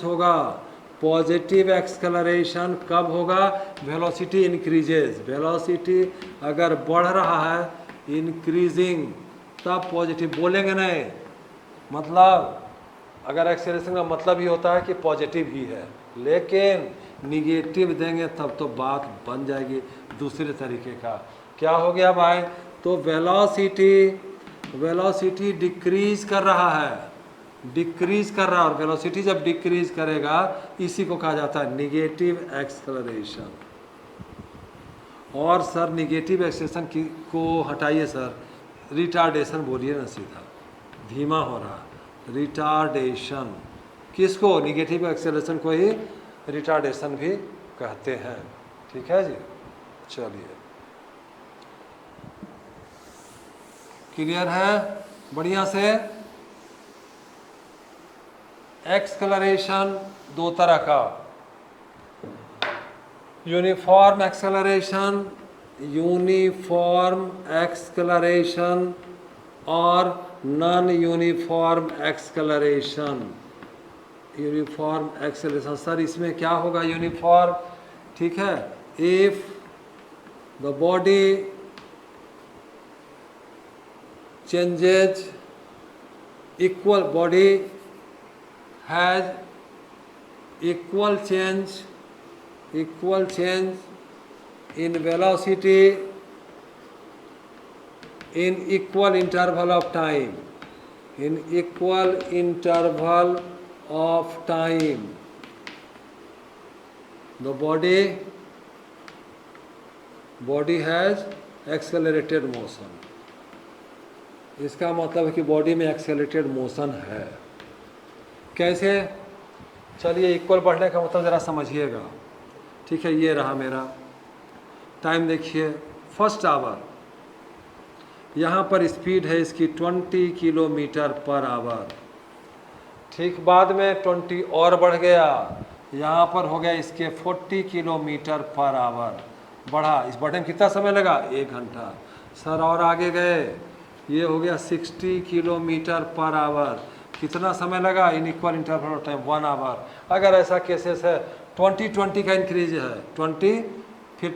होगा। पॉजिटिव एक्सेलरेशन कब होगा? वेलोसिटी इंक्रीजेज, वेलोसिटी अगर बढ़ रहा है इंक्रीजिंग, तब पॉजिटिव बोलेंगे नहीं। मतलब अगर एक्सेलरेशन का मतलब ही होता है कि पॉजिटिव ही है, लेकिन निगेटिव देंगे तब तो बात बन जाएगी दूसरे तरीके का। क्या हो गया भाई? तो वेलोसिटी डिक्रीज कर रहा है, डिक्रीज कर रहा है, और वेलोसिटी जब डिक्रीज करेगा इसी को कहा जाता है निगेटिव एक्सेलरेशन। और सर निगेटिव एक्सेलरेशन को हटाइए सर, रिटार्डेशन बोलिए ना, सीधा धीमा हो रहा, रिटार्डेशन। किसको? निगेटिव एक्सेलरेशन को ही रिटार्डेशन भी कहते हैं, ठीक है जी। चलिए क्लियर है बढ़िया से? एक्सेलरेशन दो तरह का, यूनिफॉर्म एक्सेलरेशन और non uniform acceleration. Uniform acceleration sir इसमें क्या होगा? यूनिफॉर्म, ठीक है, if the body changes equal, body has equal change in velocity in equal interval of time, the body has accelerated motion। इसका मतलब है कि बॉडी में एक्सेलरेटेड मोशन है। कैसे? चलिए इक्वल बढ़ने का मतलब ज़रा समझिएगा, ठीक है। ये रहा मेरा टाइम, देखिए फर्स्ट आवर, यहाँ पर स्पीड है इसकी 20 किलोमीटर पर आवर, ठीक, बाद में 20 और बढ़ गया, यहाँ पर हो गया इसके 40 किलोमीटर पर आवर, बढ़ा। इस बढ़ने में कितना समय लगा? 1 घंटा। सर और आगे गए, ये हो गया 60 किलोमीटर पर आवर, कितना समय लगा? In equal interval of time 1 hour. अगर ऐसा केसेस है 20 का इंक्रीज है, 20 फिर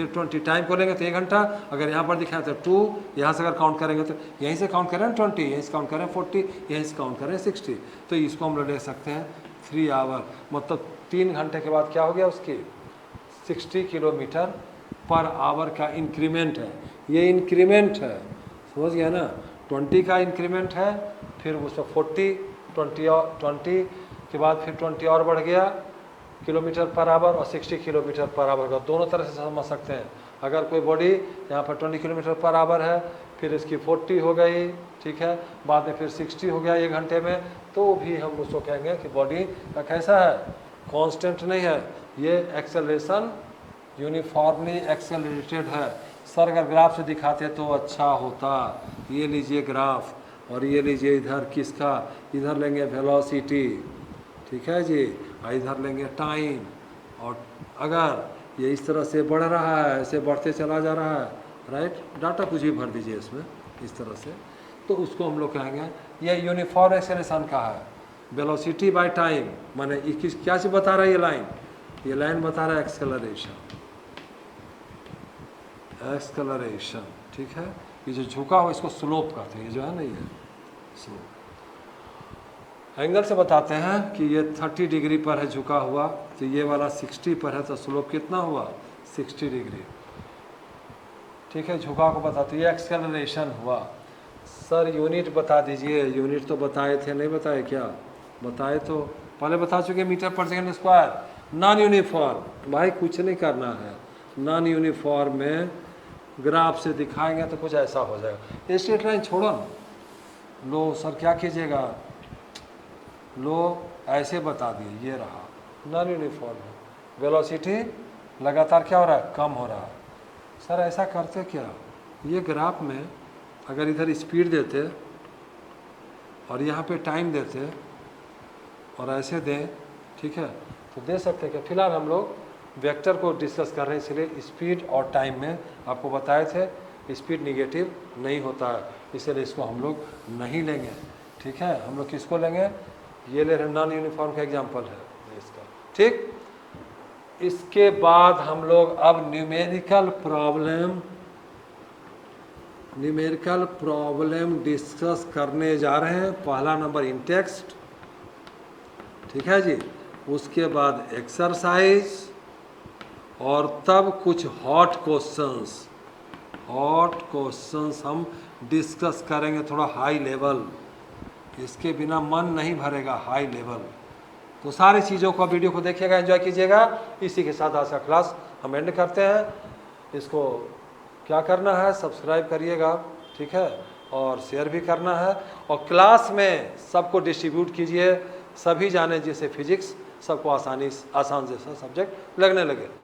20 टाइम को लेंगे तो 1 घंटा। अगर यहाँ पर दिखाया तो 2, यहाँ से अगर काउंट करेंगे तो यहीं से काउंट करें 20, यहीं से काउंट करें 40, यहीं से काउंट करें 60, तो इसको हम लोग ले सकते हैं 3 आवर। मतलब 3 घंटे के बाद क्या हो गया? उसकी 60 किलोमीटर पर आवर का इंक्रीमेंट है, ये इंक्रीमेंट है, समझ गया ना? 20 का इंक्रीमेंट है, फिर उसमें 20 के बाद फिर 20 और बढ़ गया किलोमीटर पर आवर, और 60 किलोमीटर पर आवर का दोनों तरह से समझ सकते हैं। अगर कोई बॉडी यहाँ पर 20 किलोमीटर पर आवर है, फिर इसकी 40 हो गई, ठीक है, बाद में फिर 60 हो गया 1 घंटे में, तो भी हम उसको कहेंगे कि बॉडी का कैसा है? कांस्टेंट नहीं है, ये एक्सेलरेशन यूनिफॉर्मली एक्सेलरेटेड है। सर अगर ग्राफ से दिखाते तो अच्छा होता। ये लीजिए ग्राफ, और ये लीजिए इधर किसका? इधर लेंगे वेलोसिटी, ठीक है जी, इधर लेंगे टाइम। और अगर ये इस तरह से बढ़ रहा है, ऐसे बढ़ते चला जा रहा है, राइट, डाटा कुछ भी भर दीजिए इसमें इस तरह से, तो उसको हम लोग कहेंगे ये यूनिफॉर्म एक्सेलरेशन का है। वेलोसिटी बाय टाइम, माने क्या चीज़ बता रहा है ये लाइन? ये लाइन बता रहा है एक्सेलरेशन, एक्सेलरेशन, ठीक है। ये जो झुका हुआ इसको स्लोप कहते हैं, ये जो है ना ये स्लोप। एंगल से बताते हैं कि ये 30 डिग्री पर है झुका हुआ, तो ये वाला 60 पर है, तो स्लोप कितना हुआ 60 डिग्री, ठीक है। झुका को बताते, ये एक्सेलरेशन हुआ। सर यूनिट बता दीजिए, यूनिट तो बताए थे, नहीं बताए क्या? बताए तो पहले बता चुके, metre per second square. Non uniform भाई कुछ नहीं करना है, नॉन यूनिफॉर्म में ग्राफ से दिखाएंगे तो कुछ ऐसा हो जाएगा। स्ट्रेट लाइन छोड़ो ना, लो सर क्या कीजिएगा, लो ऐसे बता दिए, ये रहा नॉन यूनिफॉर्म है, वेलोसिटी लगातार क्या हो रहा है, कम हो रहा है। सर ऐसा करते क्या, ये ग्राफ में अगर इधर स्पीड देते और यहाँ पे टाइम देते और ऐसे दें, ठीक है, तो दे सकते हैं। फिलहाल हम लोग वेक्टर को डिस्कस कर रहे हैं, इसलिए स्पीड और टाइम में आपको बताए थे स्पीड निगेटिव नहीं होता है, इसलिए इसको हम लोग नहीं लेंगे, ठीक है। हम लोग किसको लेंगे, ये ले रहे नॉन यूनिफॉर्म का एग्जांपल है इसका, ठीक। इसके बाद हम लोग अब न्यूमेरिकल प्रॉब्लम डिस्कस करने जा रहे हैं। पहला नंबर इन टेक्स्ट, ठीक है जी। उसके बाद एक्सरसाइज और तब कुछ हॉट क्वेश्चंस हम डिस्कस करेंगे, थोड़ा हाई लेवल, इसके बिना मन नहीं भरेगा, हाई लेवल। तो सारी चीज़ों को वीडियो को देखिएगा, एंजॉय कीजिएगा। इसी के साथ आज का क्लास हम एंड करते हैं। इसको क्या करना है, सब्सक्राइब करिएगा, ठीक है, और शेयर भी करना है, और क्लास में सबको डिस्ट्रीब्यूट कीजिए, सभी जाने जिससे फिजिक्स सबको आसान से सब्जेक्ट लगने लगे।